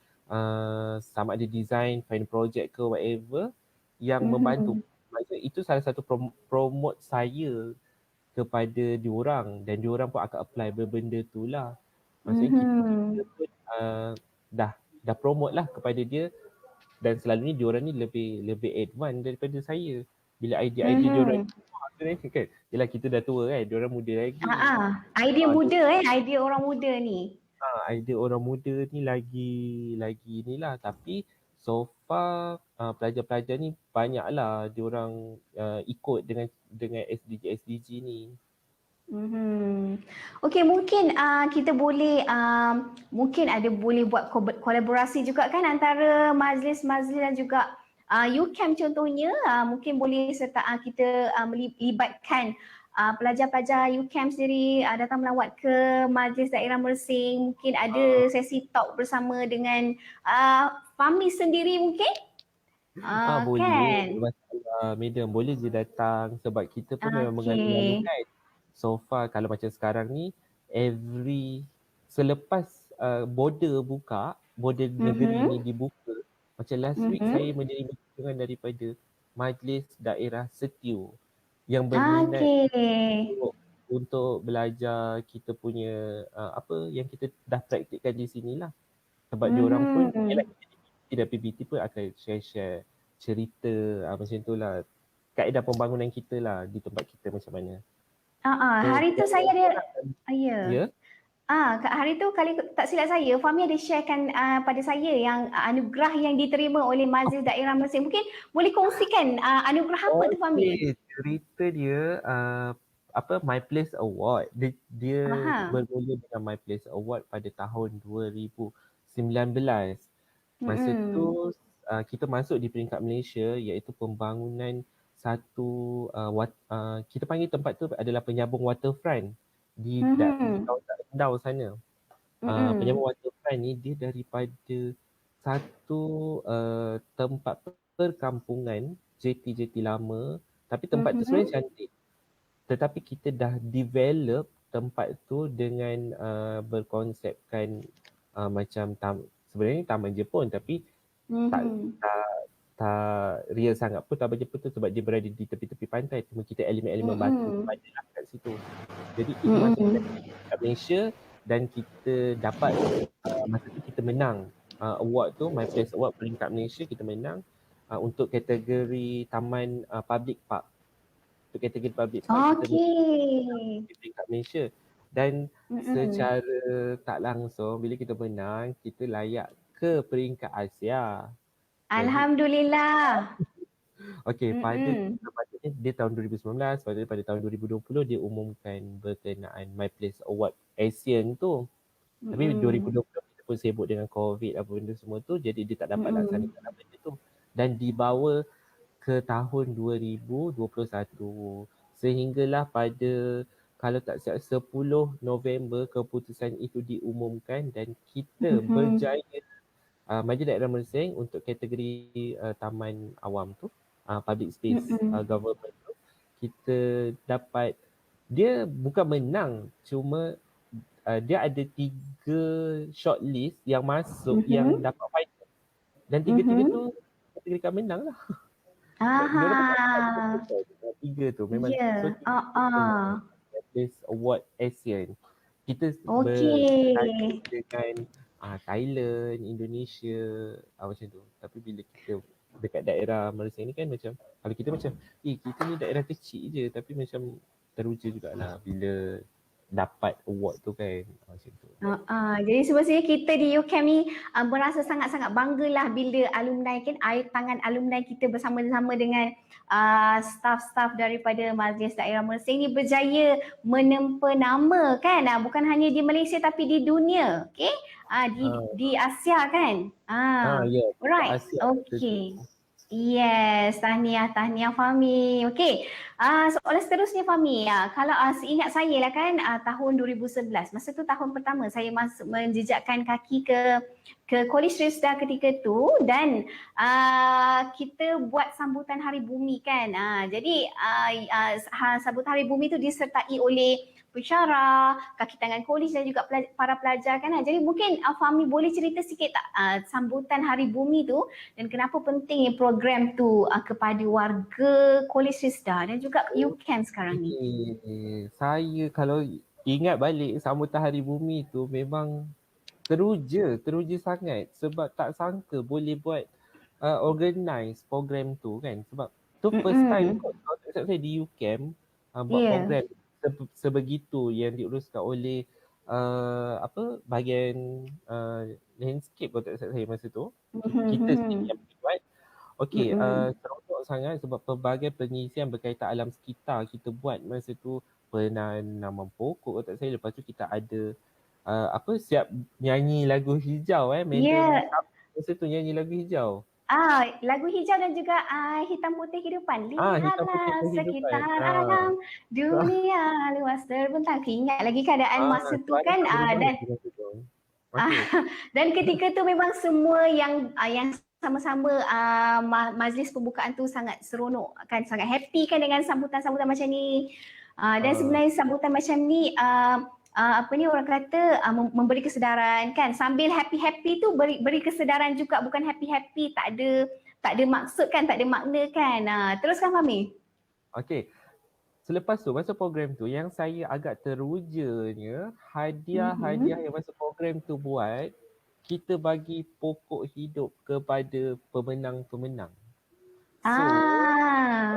[SPEAKER 4] sama ada design, final project ke whatever yang membantu. Maksudnya itu salah satu promote saya kepada diorang dan diorang pun akan apply berbenda tu lah. Maksudnya kita pun dah promote lah kepada dia dan selalunya diorang ni lebih advance daripada saya. Bila idea diorang kan, yelah kita dah tua kan, diorang muda lagi.
[SPEAKER 3] Idea muda idea orang muda ni.
[SPEAKER 4] Idea orang muda ni lagi inilah, tapi so far pelajar-pelajar ni banyaklah diorang ikut dengan SDG ni.
[SPEAKER 3] Okey, mungkin kita boleh boleh buat kolaborasi juga kan antara majlis-majlis dan juga UCAM contohnya. Mungkin boleh serta kita melibatkan pelajar-pelajar UCAM sendiri datang melawat ke Majlis Daerah Mersing, mungkin ada sesi talk bersama dengan Fahmi sendiri mungkin?
[SPEAKER 4] Boleh,
[SPEAKER 3] Kan?
[SPEAKER 4] masalah medium boleh je datang sebab kita pun memang
[SPEAKER 3] Okey.
[SPEAKER 4] mengalu-alukan. So far kalau macam sekarang ni, selepas border buka, border negeri ni dibuka, macam last week saya menerima kunjungan daripada Majlis Daerah Setiu yang berminat
[SPEAKER 3] Okey.
[SPEAKER 4] untuk belajar kita punya apa yang kita dah praktikkan di sini lah. Sebab diorang pun, yelah, kita dan PBT pun akan share-share cerita macam tu lah. Kaedah pembangunan kita lah di tempat kita macam mana.
[SPEAKER 3] Hari tu saya ada,
[SPEAKER 4] Ya?
[SPEAKER 3] hari tu kali tak silap saya, Fahmi ada sharekan pada saya yang anugerah yang diterima oleh Majlis Daerah Mersing. Mungkin boleh kongsikan anugerah apa tu Fahmi?
[SPEAKER 4] Cerita dia My Place Award. Dia bermula dengan My Place Award pada tahun 2019. Masa tu kita masuk di peringkat Malaysia iaitu pembangunan satu kita panggil tempat tu adalah penyambung waterfront di kawasan Endau sana. Penyambung waterfront ni dia daripada satu tempat perkampungan jeti-jeti lama, tapi tempat tu sebenarnya cantik. Tetapi kita dah develop tempat tu dengan berkonsepkan macam sebenarnya taman Jepun, tapi tak real sangat pun taman Jepun tu sebab dia berada di tepi-tepi pantai. Cuma kita elemen-elemen batu adalah kat situ. Jadi itu masa kat Malaysia dan kita dapat masa tu kita menang award tu, My Place Award peringkat Malaysia kita menang untuk kategori taman public park. Untuk kategori public park kita menang di peringkat Malaysia. Dan secara tak langsung bila kita menang, kita layak ke peringkat Asia.
[SPEAKER 3] Alhamdulillah.
[SPEAKER 4] Okey, sepatutnya dia tahun 2019, sepatutnya pada tahun 2020 dia umumkan berkenaan My Place Award ASEAN tu. Tapi 2020 kita pun sibuk dengan COVID apa benda semua tu, jadi dia tak dapat laksanakan benda tu. Dan dibawa ke tahun 2021. Sehinggalah pada kalau tak silap 10 November keputusan itu diumumkan dan kita berjaya Majlis Daerah Mersing untuk kategori taman awam tu, public space government tu, kita dapat, dia bukan menang, cuma dia ada 3 shortlist yang masuk yang dapat final. Dan 3-3 tu kategori kami menang lah. 3 tu memang Majlis Award ASEAN. Kita berkait dengan Thailand, Indonesia, macam tu. Tapi bila kita dekat daerah Malaysia ni kan macam, kalau kita macam, kita ni daerah kecil je tapi macam teruja jugalah bila dapat award tu kan, macam tu.
[SPEAKER 3] Jadi sebenarnya kita di UCAM ni merasa sangat-sangat banggalah bila alumni kan, air tangan alumni kita bersama-sama dengan staff-staff daripada Majlis Daerah Mersing ni berjaya menempa nama kan, bukan hanya di Malaysia tapi di dunia, okey? Di Asia kan? Alright, okey. Yes, tahniah Fahmi. Okey. Soalan seterusnya Fahmi. Kalau seingat saya lah kan tahun 2011. Masa tu tahun pertama saya masuk menjejakkan kaki ke College Risda ketika tu dan kita buat sambutan Hari Bumi kan. Jadi sambutan Hari Bumi tu disertai oleh pensyarah, kaki tangan kolej dan juga para pelajar kan. Jadi mungkin Fahmi boleh cerita sikit tak sambutan Hari Bumi tu dan kenapa pentingnya program tu kepada warga Kolej Risda dan juga UCAM sekarang ni.
[SPEAKER 4] Saya kalau ingat balik sambutan Hari Bumi tu memang teruja sangat sebab tak sangka boleh buat organize program tu kan, sebab tu first time saya di UCAM buat program sebegitu yang diuruskan oleh bahagian landscape kalau tak silap saya masa tu. Kita sendiri yang buat. Okey, seronok sangat sebab pelbagai pengisian berkaitan alam sekitar kita buat masa tu, penanaman pokok kalau tak silap. Lepas tu kita ada siap nyanyi lagu hijau masa tu nyanyi lagu hijau.
[SPEAKER 3] Lagu hijau dan juga hitam putih kehidupan.
[SPEAKER 4] Hitam putih
[SPEAKER 3] Lihatlah
[SPEAKER 4] kehidupan.
[SPEAKER 3] sekitar alam, dunia luas terbentang. Ingat lagi keadaan masa tu kan, dan ketika tu memang semua yang sama-sama majlis pembukaan tu sangat seronok kan, sangat happy kan dengan sambutan-sambutan macam ni. Dan sebenarnya sambutan macam ni orang kata memberi kesedaran kan, sambil happy-happy tu beri kesedaran juga, bukan happy-happy tak ada maksud kan, tak ada makna kan. Teruskan Fahmi.
[SPEAKER 4] Okey. Selepas tu masa program tu yang saya agak terujanya hadiah-hadiah yang masa program tu buat, kita bagi pokok hidup kepada pemenang-pemenang. So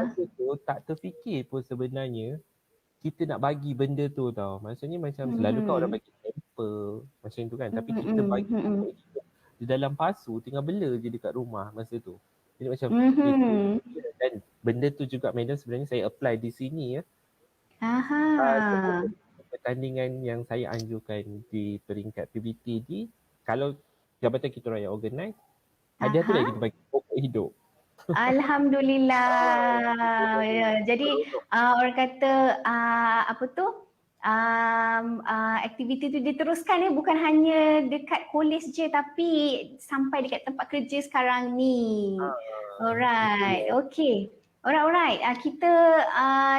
[SPEAKER 4] masa tu tak terfikir pun sebenarnya kita nak bagi benda tu tau. Maksudnya macam selalu kan orang bagi hamper macam tu kan. Tapi kita bagi pokok hidup di dalam pasu, tinggal bela je dekat rumah masa tu. Jadi macam dan benda tu juga madam sebenarnya saya apply di sini ya. Pertandingan yang saya anjurkan di peringkat PBT di, kalau Jabatan Kita Orang yang organize, hadiah tu lagi kita bagi pokok hidup.
[SPEAKER 3] Alhamdulillah. Jadi orang kata aktiviti tu diteruskan bukan hanya dekat kolej je tapi sampai dekat tempat kerja sekarang ni. Alright, okay. Alright. Kita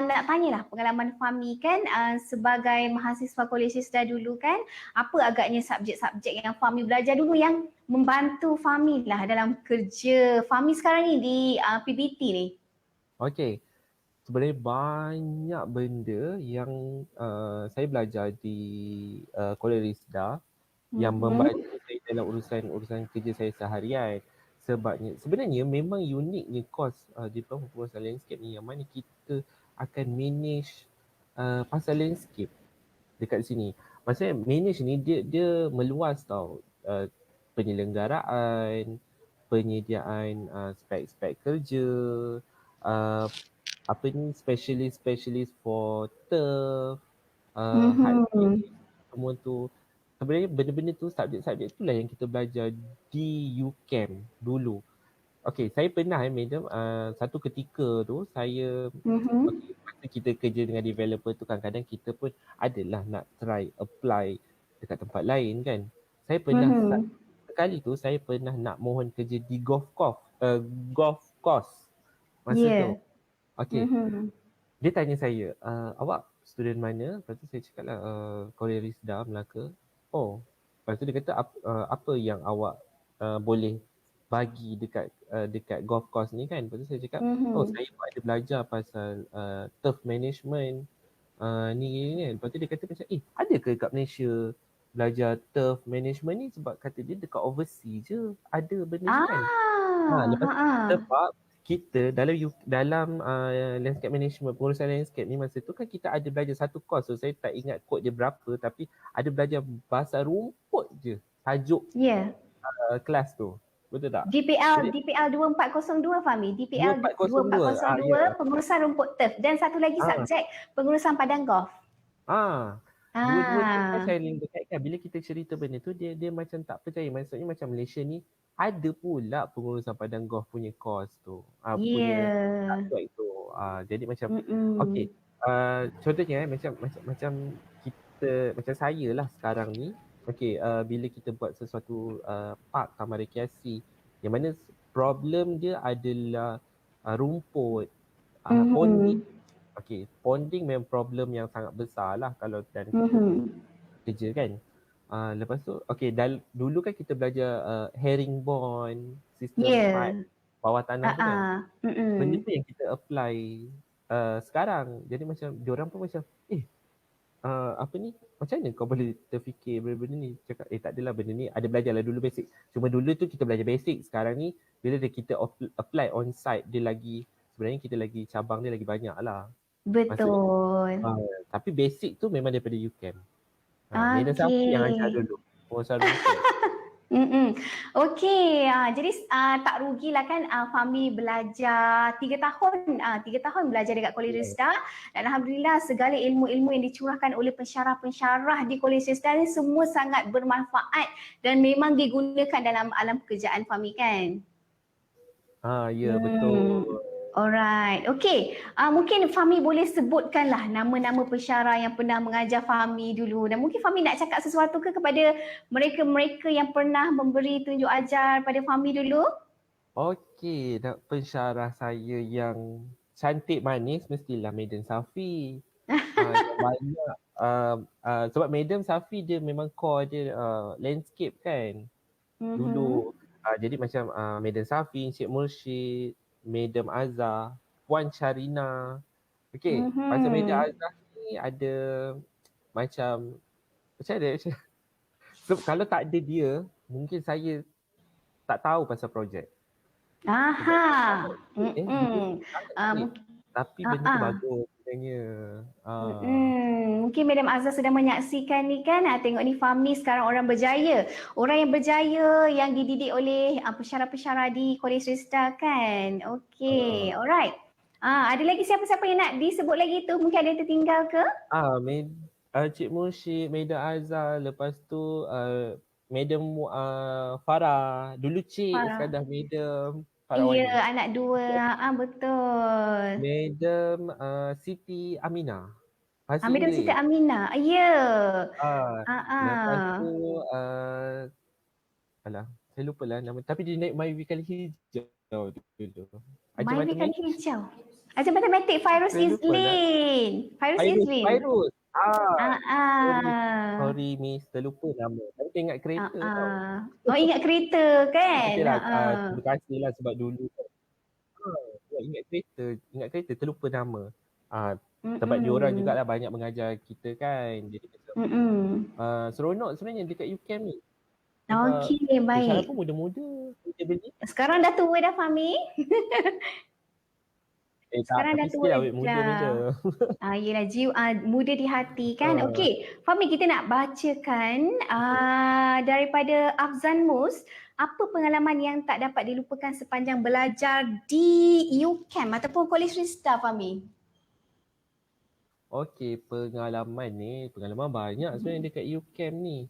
[SPEAKER 3] nak tanyalah pengalaman Fahmi kan sebagai mahasiswa kolej Sisda dulu kan, apa agaknya subjek-subjek yang Fahmi belajar dulu yang membantu Fahmi lah dalam kerja Fahmi sekarang ni di PBT ni?
[SPEAKER 4] Okay. Sebenarnya banyak benda yang saya belajar di Kolej Sisda yang membantu saya dalam urusan kerja saya seharian. Sebabnya sebenarnya memang uniknya kos Diploma Pengurusan Landscape ni yang mana kita akan manage pasal landscape dekat sini. Maksudnya manage ni dia meluas tau, penyelenggaraan, penyediaan spek-spek kerja, specialist for turf, semua tu. Sebenarnya benda-benda tu, subjek-subjek tu lah yang kita belajar di UCAM dulu. Okay, saya pernah madam, satu ketika tu saya, masa kita kerja dengan developer tu kadang-kadang kita pun adalah nak try apply dekat tempat lain kan. Saya pernah, sekali tu saya pernah nak mohon kerja di golf course masa tu. Okay, dia tanya saya, awak student mana? Lepas tu saya cakap lah, Kolej Sisda Melaka. Oh, lepas tu dia kata apa yang awak boleh bagi dekat golf course ni kan. Lepas tu saya cakap, saya pun ada belajar pasal turf management ni kan. Lepas tu dia kata macam, ada ke kat Malaysia belajar turf management ni? Sebab kata dia dekat overseas je ada benda ni kan. Lepas tu sebab kita dalam landscape management, pengurusan landscape ni masa tu kan kita ada belajar satu course tu, saya tak ingat kod dia berapa tapi ada belajar bahasa rumput je tajuk kelas tu. Betul tak?
[SPEAKER 3] DPL 2402 Fahmi, DPL 2402 pengurusan rumput turf dan satu lagi subjek pengurusan padang golf.
[SPEAKER 4] Dua-dua tu saya dekatkan bila kita cerita benda tu dia macam tak percaya. Maksudnya macam Malaysia ni ada pula pengurusan padang golf punya course tu. Punya aspek tu. Jadi macam okey. Contohnya macam kita, macam saya lah sekarang ni. Okey, bila kita buat sesuatu park taman rekreasi yang mana problem dia adalah rumput, ponding. Okey, ponding memang problem yang sangat besar lah kalau dan kita kerja kan. Lepas tu, okey, dulu kan kita belajar herringbone, sistem pipe bawah tanah tu kan. Benda tu yang kita apply sekarang. Jadi macam diorang pun macam, macam mana kau boleh terfikir benda ni? Cakap, tak adalah benda ni, ada belajar lah dulu basic. Cuma dulu tu kita belajar basic, sekarang ni bila kita apply on site, dia lagi, sebenarnya kita lagi, cabang dia lagi banyak lah.
[SPEAKER 3] Betul.
[SPEAKER 4] Tapi basic tu memang daripada UCAM. Dia siapa yang ajar dulu?
[SPEAKER 3] Okey, jadi tak rugilah kan Fahmi belajar 3 tahun belajar dekat Kolej Sisda dan alhamdulillah segala ilmu-ilmu yang dicurahkan oleh pensyarah-pensyarah di Kolej Sisda ni semua sangat bermanfaat dan memang digunakan dalam alam pekerjaan Fahmi kan.
[SPEAKER 4] Ya betul.
[SPEAKER 3] Alright. Okay. Mungkin Fahmi boleh sebutkanlah nama-nama pensyarah yang pernah mengajar Fahmi dulu. Dan mungkin Fahmi nak cakap sesuatu ke kepada mereka-mereka yang pernah memberi tunjuk ajar pada Fahmi dulu?
[SPEAKER 4] Okey, nak pensyarah saya yang cantik manis mestilah Madam Safi. Yang banyak sebab Madam Safi dia memang core dia landscape kan. Dulu jadi macam Madam Safi, Encik Mursyid, Madam Azhar, Puan Syarina. Okey, pasal Madam Azhar ni ada macam mana so, kalau tak ada dia, mungkin saya tak tahu pasal projek.
[SPEAKER 3] Aha.
[SPEAKER 4] Tapi benda tu bagus sebenarnya.
[SPEAKER 3] Mungkin Madam Azhar sedang menyaksikan ni kan. Tengok ni Fahmi sekarang orang berjaya. Orang yang berjaya yang dididik oleh pensyarah-pensyarah di Kolej Srista kan. Okay, alright. Ada lagi siapa-siapa yang nak disebut lagi tu? Mungkin ada yang tertinggal ke?
[SPEAKER 4] Cik Mursyid, Madam Azhar, lepas tu Madam Farah. Dulu Cik, sekarang dah Madam.
[SPEAKER 3] Ya, anak dua. Betul.
[SPEAKER 4] Madam Siti Aminah.
[SPEAKER 3] Madam Siti Aminah. Ya.
[SPEAKER 4] Lepas tu saya lupa lah nama. Tapi dia naik My Kali Hijau dulu.
[SPEAKER 3] My Kali Hijau. Ajar matematik Fairuz Izlin.
[SPEAKER 4] Fairuz. Sorry Miss, terlupa nama. Tapi saya ingat kereta tau.
[SPEAKER 3] Ingat kereta kan?
[SPEAKER 4] Terima kasih lah sebab dulu ingat kereta terlupa nama. Sebab diorang jugalah banyak mengajar kita kan. Jadi seronok sebenarnya dekat UCAM ni.
[SPEAKER 3] Okey, baik.
[SPEAKER 4] Pensyarah pun muda-muda.
[SPEAKER 3] Sekarang dah tua dah Fahmi.
[SPEAKER 4] Sekarang dah tua muda.
[SPEAKER 3] Yelah, muda di hati kan. Okey, Fahmi, kita nak bacakan daripada Afzan Mus. Apa pengalaman yang tak dapat dilupakan sepanjang belajar di UCAM ataupun Kolej Srista, Fahmi?
[SPEAKER 4] Okey, pengalaman banyak sebenarnya dekat UCAM ni.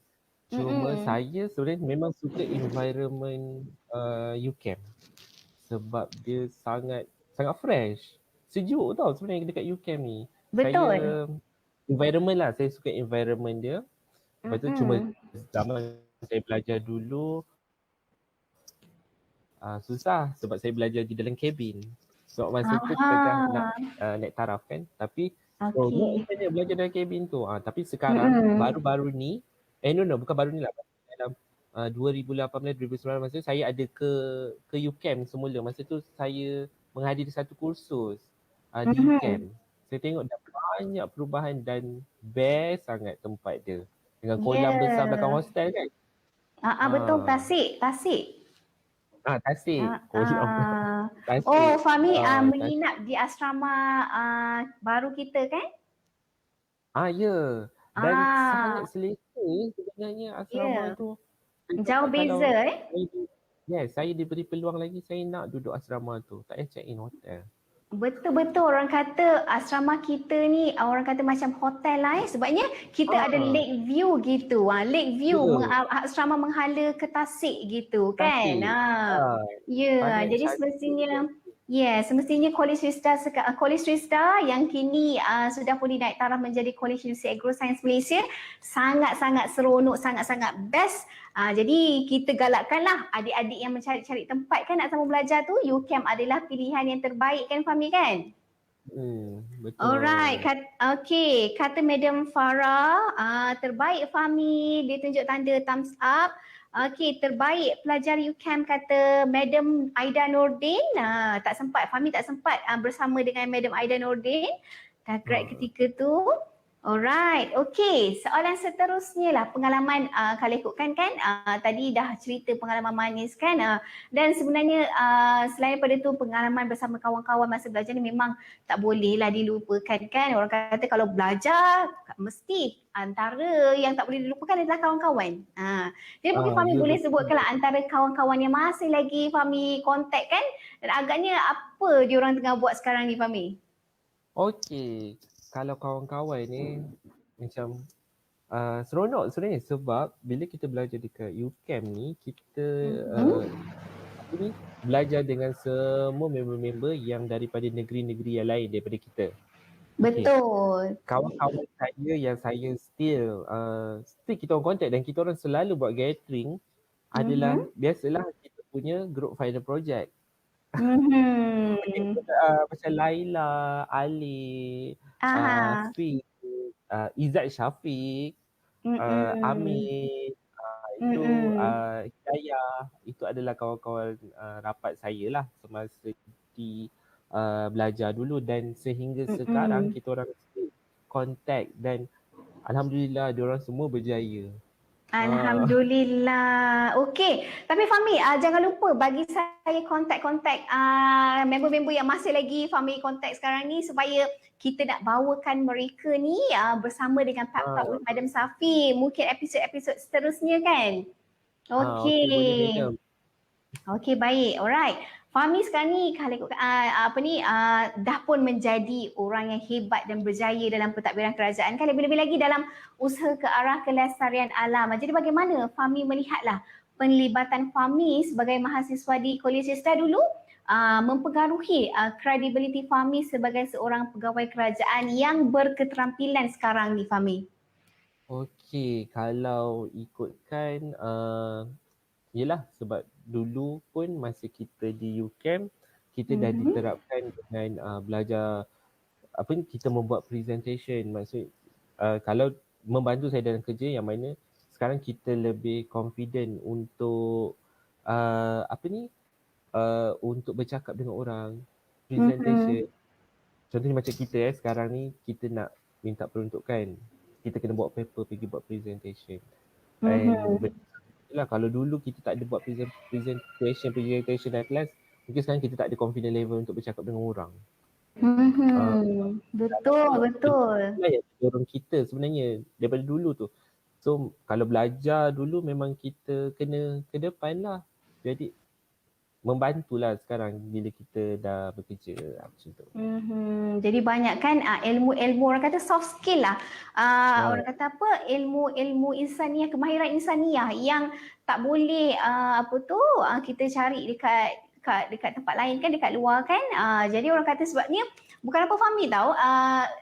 [SPEAKER 4] Cuma saya sebenarnya memang suka environment UCAM. Sebab dia sangat fresh. Sejuk tau sebenarnya dekat UCAM ni.
[SPEAKER 3] Betul.
[SPEAKER 4] Saya suka environment dia. Lepas tu cuma zaman saya belajar dulu susah sebab saya belajar di dalam kabin. Sebab masa tu tengah nak naik taraf kan. Tapi saya belajar dalam kabin tu. Tapi sekarang baru-baru ni, bukan baru ni lah. Dalam 2018-2019 masa tu saya ada ke UCAM semula. Masa tu saya menghadiri satu kursus di UCAM. Saya tengok dah banyak perubahan dan best sangat tempat dia. Dengan kolam besar belakang hostel kan.
[SPEAKER 3] Betul, Tasik.
[SPEAKER 4] Tasik. Tasik.
[SPEAKER 3] Oh, Fahmi menginap di asrama baru kita kan?
[SPEAKER 4] Ya. Dan sangat selesa sebenarnya asrama tu.
[SPEAKER 3] Jauh beza
[SPEAKER 4] Yes, saya diberi peluang lagi saya nak duduk asrama tu. Tak payah check in hotel.
[SPEAKER 3] Betul-betul orang kata asrama kita ni orang kata macam hotel lah sebabnya kita ada lake view gitu. Lake view asrama menghala ke Tasik gitu kan. Jadi semestinya Kolej Srista yang kini sudah pun dinaik taraf menjadi Kolej Universiti Agroscience Malaysia sangat-sangat seronok, sangat-sangat best. Jadi kita galakkanlah adik-adik yang mencari-cari tempat kan nak sambung belajar tu, UCAM adalah pilihan yang terbaik kan Fahmi kan?
[SPEAKER 4] Betul.
[SPEAKER 3] Alright, kata Madam Farah, terbaik Fahmi, dia tunjuk tanda thumbs up. Terbaik pelajar UCAM kata Madam Aida Nordin. Tak sempat, Fahmi tak sempat bersama dengan Madam Aida Nordin ketika tu. Alright, soalan seterusnya lah pengalaman kalau ikutkan kan tadi dah cerita pengalaman manis kan dan sebenarnya selain daripada tu pengalaman bersama kawan-kawan masa belajar ni memang tak boleh lah dilupakan kan. Orang kata kalau belajar mesti antara yang tak boleh dilupakan adalah kawan-kawan. Jadi mungkin Fahmi boleh sebutkanlah antara kawan-kawan yang masih lagi Fahmi kontak kan dan agaknya apa diorang tengah buat sekarang ni Fahmi?
[SPEAKER 4] Kalau kawan-kawan ni macam seronok sebenarnya sebab bila kita belajar dekat UCAM ni kita belajar dengan semua member-member yang daripada negeri-negeri yang lain daripada kita.
[SPEAKER 3] Betul.
[SPEAKER 4] Kawan-kawan saya yang saya still kita orang contact dan kita orang selalu buat gathering adalah biasalah kita punya group final project. Macam Laila, Ali, Fiq, Izzat Syafiq, Amir, itu Hidayah, itu adalah kawan-kawan rapat saya lah semasa di belajar dulu dan sehingga sekarang kita orang contact dan alhamdulillah diorang semua berjaya.
[SPEAKER 3] Alhamdulillah. Okey. Tapi Fahmi, jangan lupa bagi saya kontak-kontak member-member yang masih lagi Fahmi kontak sekarang ni supaya kita nak bawakan mereka ni bersama dengan Pep Talk with Madam Safi. Mungkin episod-episod seterusnya kan? Okey.
[SPEAKER 4] Boleh Madam.
[SPEAKER 3] Okey, baik. Alright. Fahmi sekarang ni dah pun menjadi orang yang hebat dan berjaya dalam pentadbiran kerajaan kan, lebih-lebih lagi dalam usaha ke arah kelestarian alam. Jadi bagaimana Fahmi melihatlah penlibatan Fahmi sebagai mahasiswa di Kolej Isda dulu mempengaruhi kredibiliti Fahmi sebagai seorang pegawai kerajaan yang berketerampilan sekarang ni Fahmi?
[SPEAKER 4] Okey, kalau ikutkan yelah sebab dulu pun masa kita di UCAM kita dah diterapkan dengan belajar kita membuat presentation. Maksud kalau membantu saya dalam kerja yang mana sekarang kita lebih confident untuk untuk bercakap dengan orang, presentation. Contohnya macam kita sekarang ni kita nak minta peruntukan, kita kena buat paper pergi buat presentation. Kalau dulu kita tak ada buat presentation dalam kelas, mungkin sekarang kita tak ada confident level untuk bercakap dengan orang.
[SPEAKER 3] Betul.
[SPEAKER 4] Itulah yang dorong kita sebenarnya daripada dulu tu. So kalau belajar dulu memang kita kena ke depan lah. Jadi membantulah sekarang bila kita dah bekerja macam tu.
[SPEAKER 3] Jadi banyak kan ilmu-ilmu orang kata soft skill lah. Orang kata apa, ilmu insaniah, kemahiran insaniah yang tak boleh kita cari dekat tempat lain kan, dekat luar kan. Jadi orang kata sebabnya bukan apa Fahmi tahu,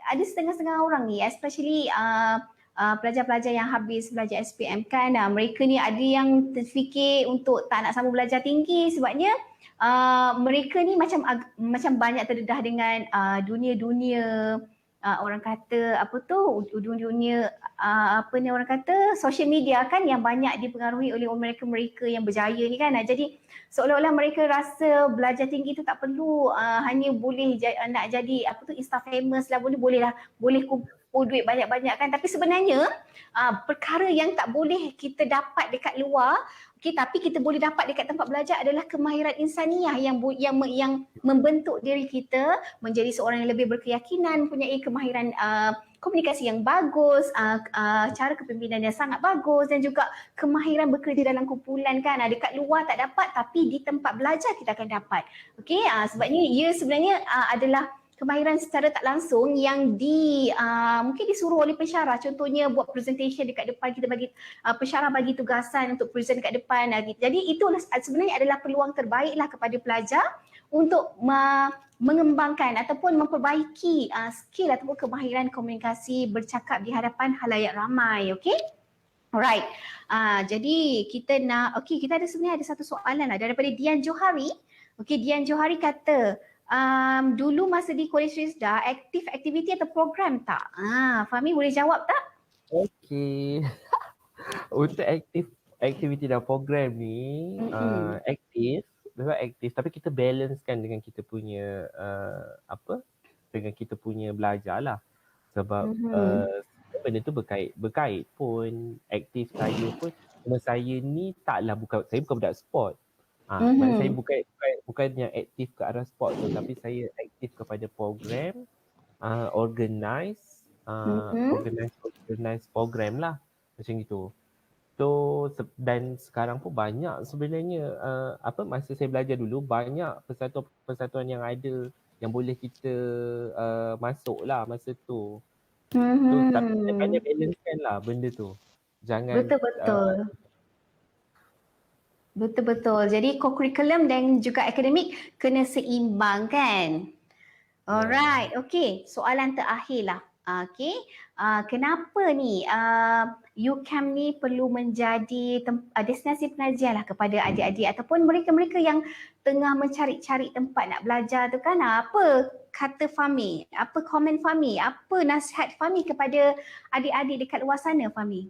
[SPEAKER 3] ada setengah-setengah orang ni especially pelajar-pelajar yang habis belajar SPM kan, mereka ni ada yang terfikir untuk tak nak sambung belajar tinggi sebabnya mereka ni macam banyak terdedah dengan dunia-dunia orang kata dunia orang kata social media kan, yang banyak dipengaruhi oleh mereka yang berjaya ni kan. Jadi seolah-olah mereka rasa belajar tinggi tu tak perlu, hanya boleh nak jadi insta famous lah, boleh kumpul duit banyak-banyak kan. Tapi sebenarnya perkara yang tak boleh kita dapat dekat luar, tapi kita boleh dapat dekat tempat belajar adalah kemahiran insaniah yang membentuk diri kita menjadi seorang yang lebih berkeyakinan, mempunyai kemahiran komunikasi yang bagus, cara kepimpinan yang sangat bagus dan juga kemahiran bekerja dalam kumpulan kan. Dekat luar tak dapat tapi di tempat belajar kita akan dapat. Okey, sebabnya ia sebenarnya adalah kemahiran secara tak langsung yang mungkin disuruh oleh pensyarah. Contohnya buat presentation dekat depan, kita bagi pensyarah bagi tugasan untuk present dekat depan. Jadi itu sebenarnya adalah peluang terbaiklah kepada pelajar untuk mengembangkan ataupun memperbaiki skill ataupun kemahiran komunikasi bercakap di hadapan halayak ramai. Okey? Alright. Jadi kita ada sebenarnya ada satu soalan lah daripada Dian Johari. Okey, Dian Johari kata, dulu masa di Kolej Rizda, aktiviti atau program tak? Fahmi boleh jawab tak?
[SPEAKER 4] Okey. Untuk aktiviti dan program ni memang aktif tapi kita balancekan dengan kita punya dengan kita punya belajar lah. Sebab benda tu berkait pun aktif saya pun. Saya ni saya bukan budak sport. Maksud saya bukan yang aktif ke arah sport tu, tapi saya aktif kepada program, organize program lah macam gitu. So dan sekarang pun banyak sebenarnya masa saya belajar dulu banyak persatuan yang ada yang boleh kita masuk lah masa tu. So tapi kena balancekan lah benda tu. Jangan
[SPEAKER 3] betul. Betul-betul. Jadi co-curriculum dan juga akademik kena seimbang kan? Alright, okay. Soalan terakhir lah. Okay, kenapa ni UCAM ni perlu menjadi destinasi pengajian lah kepada adik-adik ataupun mereka-mereka yang tengah mencari-cari tempat nak belajar tu kan? Apa kata Fahmi? Apa komen Fahmi? Apa nasihat Fahmi kepada adik-adik dekat luar sana, Fahmi?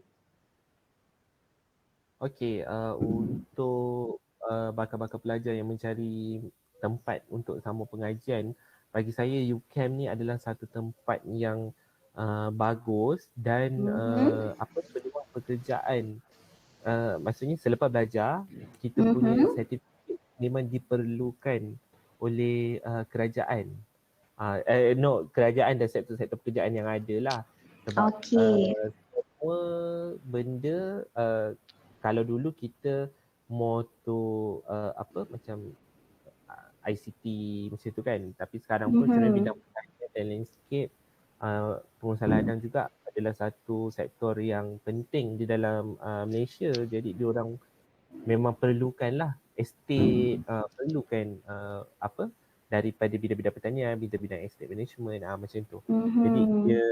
[SPEAKER 4] Okey, untuk bakal-bakal pelajar yang mencari tempat untuk sambung pengajian, bagi saya UCAM ni adalah satu tempat yang bagus dan peluang pekerjaan. Maksudnya selepas belajar, kita punya sertifikat memang diperlukan oleh kerajaan. Kerajaan dan sektor-sektor pekerjaan yang ada lah. Sebab semua benda kalau dulu kita moto macam ICT macam tu kan, tapi sekarang pun sebenarnya bidang pengajian dan landscape, pengurusan ladang juga adalah satu sektor yang penting di dalam Malaysia. Jadi diorang memang perlukanlah estate, perlukan daripada bidang-bidang pertanian, bidang-bidang estate management macam tu. Jadi dia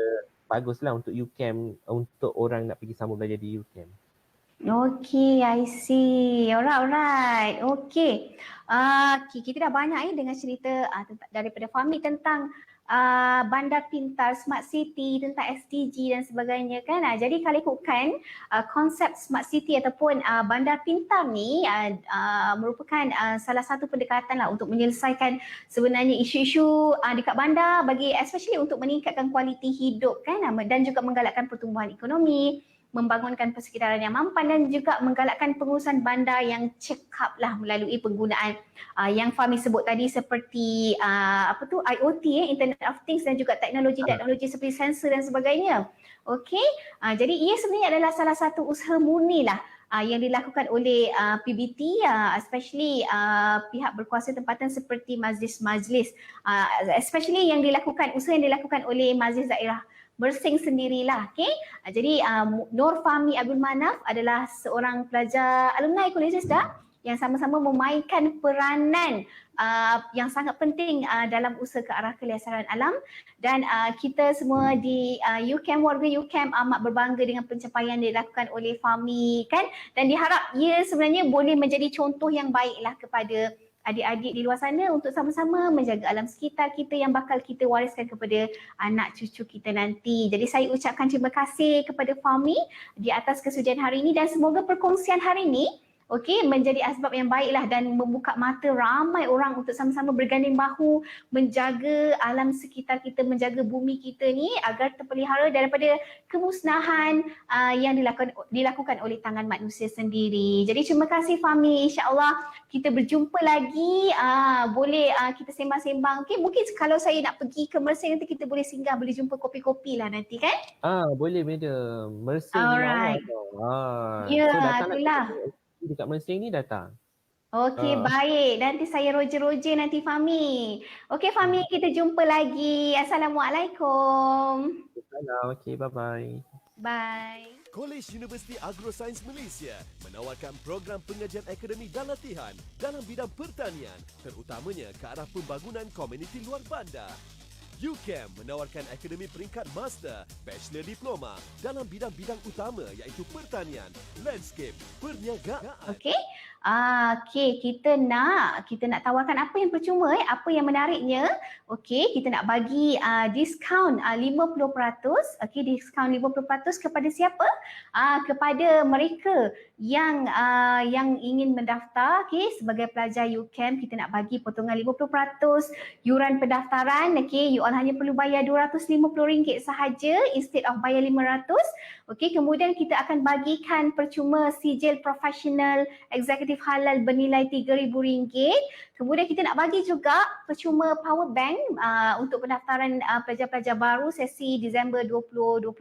[SPEAKER 4] baguslah untuk UCAM, untuk orang nak pergi sambung belajar di UCAM.
[SPEAKER 3] Okay, I see. Alright. Okay. Kita dah banyak dengan cerita daripada Fahmi tentang bandar pintar, smart city, tentang SDG dan sebagainya kan. Jadi kalau ikutkan konsep smart city ataupun bandar pintar ni merupakan salah satu pendekatan lah untuk menyelesaikan sebenarnya isu-isu dekat bandar, bagi especially untuk meningkatkan kualiti hidup kan, dan juga menggalakkan pertumbuhan ekonomi, membangunkan persekitaran yang mampan dan juga menggalakkan pengurusan bandar yang cekap lah melalui penggunaan yang Fahmi sebut tadi seperti IoT, Internet of Things, dan juga teknologi-teknologi seperti sensor dan sebagainya. Okey, jadi ia sebenarnya adalah salah satu usaha murni lah yang dilakukan oleh PBT, especially pihak berkuasa tempatan seperti majlis-majlis, especially usaha yang dilakukan oleh majlis daerah Mersing sendirilah. Okay? Jadi Nur Fahmi Abdul Manaf adalah seorang pelajar alumni Kolej Sedar yang sama-sama memainkan peranan yang sangat penting dalam usaha ke arah kelestarian alam, dan kita semua di UCAM, warga UCAM amat berbangga dengan pencapaian yang dilakukan oleh Fahmi kan, dan diharap ia sebenarnya boleh menjadi contoh yang baiklah kepada adik-adik di luar sana untuk sama-sama menjaga alam sekitar kita yang bakal kita wariskan kepada anak cucu kita nanti. Jadi saya ucapkan terima kasih kepada Fahmi di atas kesudian hari ini, dan semoga perkongsian hari ini menjadi asbab yang baiklah dan membuka mata ramai orang untuk sama-sama berganding bahu menjaga alam sekitar kita, menjaga bumi kita ni agar terpelihara daripada kemusnahan yang dilakukan oleh tangan manusia sendiri. Jadi terima kasih Fahmi, insya-Allah kita berjumpa lagi, boleh kita sembang-sembang. Mungkin kalau saya nak pergi ke Mersing nanti kita boleh singgah, boleh jumpa kopi-kopi lah nanti kan?
[SPEAKER 4] Boleh madam. Mersing
[SPEAKER 3] Alright. Ya, itulah.
[SPEAKER 4] Dekat Mersing ni datang.
[SPEAKER 3] Okey, baik. Nanti saya roger-roger nanti Fahmi. Okey Fahmi, kita jumpa lagi. Assalamualaikum.
[SPEAKER 4] Okey, bye-bye.
[SPEAKER 3] Bye.
[SPEAKER 5] Kolej Universiti Agrosains Malaysia menawarkan program pengajian akademik dan latihan dalam bidang pertanian, terutamanya ke arah pembangunan komuniti luar bandar. UCAM menawarkan akademi peringkat master, bachelor diploma dalam bidang-bidang utama iaitu pertanian, landscape, perniagaan.
[SPEAKER 3] Okey. Kita nak tawarkan apa yang percuma, apa yang menariknya. Okey, kita nak bagi diskaun 50%. Okey, diskaun 50% kepada siapa? Kepada mereka yang ingin mendaftar sebagai pelajar UCAM. Kita nak bagi potongan 50% yuran pendaftaran. Okey, you all hanya perlu bayar RM250 sahaja instead of bayar RM500. Okey, kemudian kita akan bagikan percuma sijil profesional eksekutif halal bernilai RM3,000. Kemudian kita nak bagi juga percuma power bank untuk pendaftaran pelajar-pelajar baru sesi Disember 2021.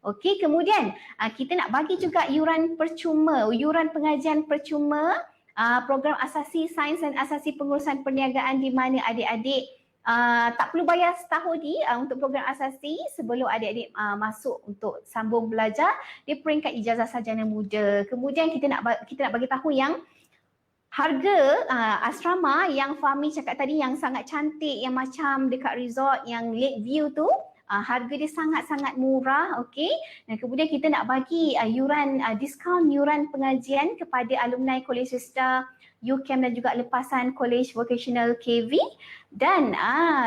[SPEAKER 3] Okey, kemudian kita nak bagi juga yuran percuma, yuran pengajian percuma program asasi sains dan asasi pengurusan perniagaan, di mana adik-adik tak perlu bayar setahun untuk program asasi sebelum adik-adik masuk untuk sambung belajar di peringkat ijazah sarjana muda. Kemudian kita nak bagi tahu yang harga asrama yang Fahmi cakap tadi yang sangat cantik, yang macam dekat resort yang Lake View tu, harga dia sangat-sangat murah, okey. Dan kemudian kita nak bagi diskaun yuran pengajian kepada alumni Kolej Sista UCAM dan juga lepasan Kolej Vocational KV. Dan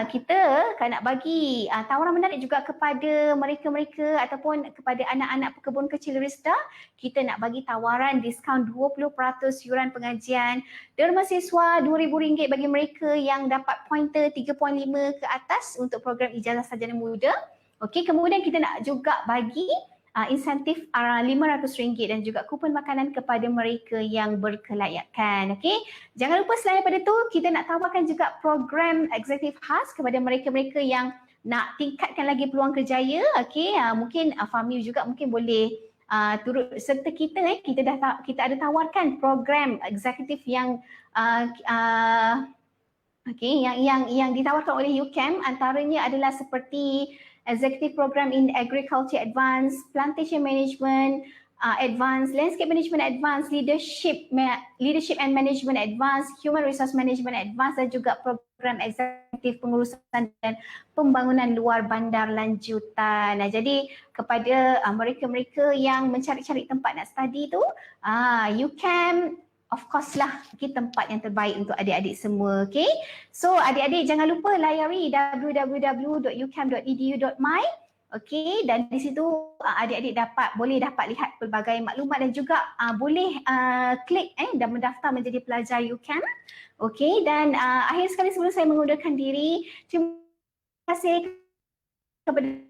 [SPEAKER 3] kita nak bagi tawaran menarik juga kepada mereka-mereka ataupun kepada anak-anak pekebun kecil Rista. Kita nak bagi tawaran diskaun 20% yuran pengajian derma siswa RM2,000 bagi mereka yang dapat pointer 3.5 ke atas untuk program ijazah sarjana muda. Okey, kemudian kita nak juga bagi insentif RM500 dan juga kupon makanan kepada mereka yang berkelayakan. Okey, jangan lupa selain daripada tu, kita nak tawarkan juga program eksekutif khas kepada mereka-mereka yang nak tingkatkan lagi peluang kerjaya. Okey, mungkin Fahmi juga mungkin boleh turut serta kita. Kita ada tawarkan program eksekutif yang yang ditawarkan oleh UCAM, antaranya adalah seperti Executive Program in Agriculture Advanced, Plantation Management Advanced, Landscape Management Advanced, Leadership and Management Advanced, Human Resource Management Advanced dan juga program eksekutif pengurusan dan pembangunan luar bandar lanjutan. Jadi kepada mereka-mereka yang mencari-cari tempat nak study tu, UCAM of course lah tempat yang terbaik untuk adik-adik semua. Okay, so adik-adik jangan lupa layari www.ucam.edu.my. Okay, dan di situ adik-adik boleh dapat lihat pelbagai maklumat dan juga boleh klik dan mendaftar menjadi pelajar UCAM. Okay, dan akhir sekali sebelum saya mengundurkan diri, terima kasih kepada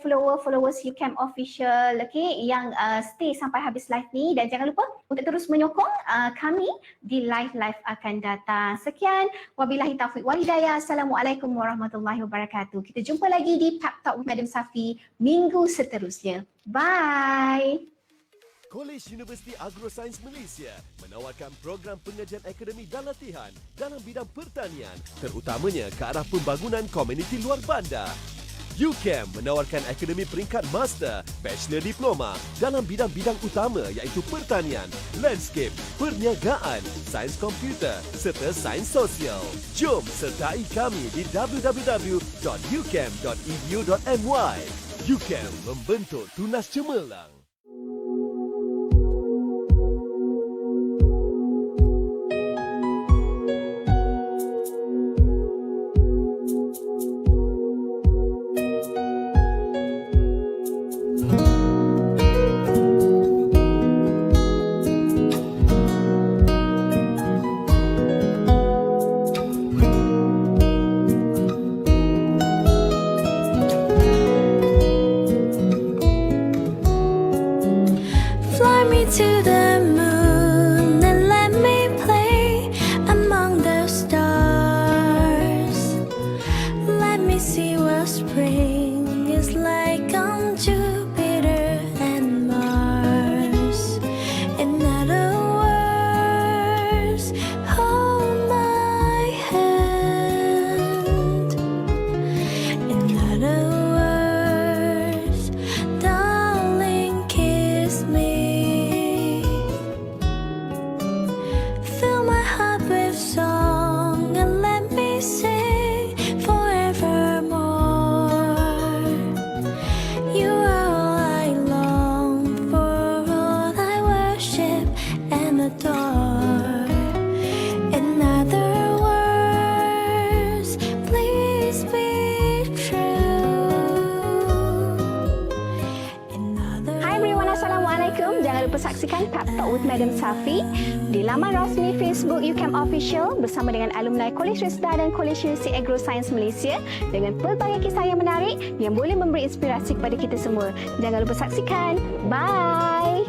[SPEAKER 3] followers UCAM official, okay, yang stay sampai habis live ni, dan jangan lupa untuk terus menyokong kami di live akan datang. Sekian, wabillahi taufiq wal hidayah. Assalamualaikum warahmatullahi wabarakatuh. Kita jumpa lagi di Pep Talk with Madam Safi minggu seterusnya. Bye.
[SPEAKER 5] Kolej Universiti Agrosains Malaysia menawarkan program pengajian akademik dan latihan dalam bidang pertanian, terutamanya ke arah pembangunan komuniti luar bandar. UCAM menawarkan akademi peringkat Master, Bachelor Diploma dalam bidang-bidang utama iaitu pertanian, landscape, perniagaan, sains komputer serta sains sosial. Jom sertai kami di www.ucam.edu.my. UCAM membentuk tunas cemerlang.
[SPEAKER 6] To the moon and let me play among the stars. Let me see what spring is like on Jupiter and Mars. In other words, hold my hand. In other words, darling, kiss me.
[SPEAKER 1] Saksikan Pep Talk with Madam Safi di laman rasmi Facebook UCAM Official bersama dengan alumni Kolej Rista dan Kolej Universiti Agrosains Malaysia dengan pelbagai kisah yang menarik yang boleh memberi inspirasi kepada kita semua. Jangan lupa saksikan. Bye.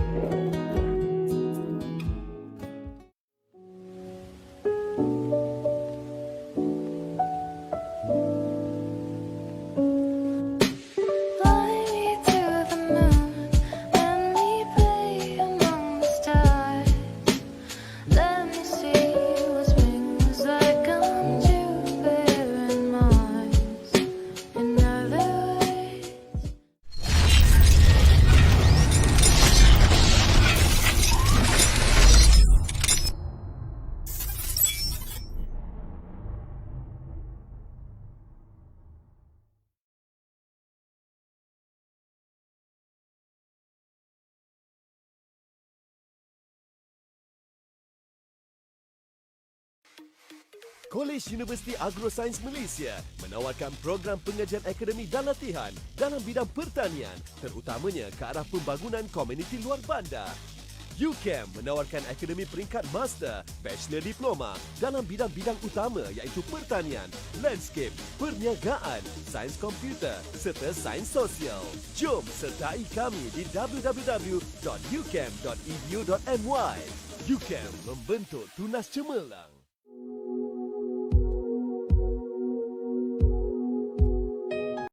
[SPEAKER 5] Kolej Universiti Agrosains Malaysia menawarkan program pengajian akademik dan latihan dalam bidang pertanian, terutamanya ke arah pembangunan komuniti luar bandar. UCAM menawarkan akademi peringkat Master, Bachelor Diploma dalam bidang-bidang utama iaitu pertanian, landscape, perniagaan, sains komputer serta sains sosial. Jom sertai kami di www.ucam.edu.my. UCAM membentuk tunas cemerlang.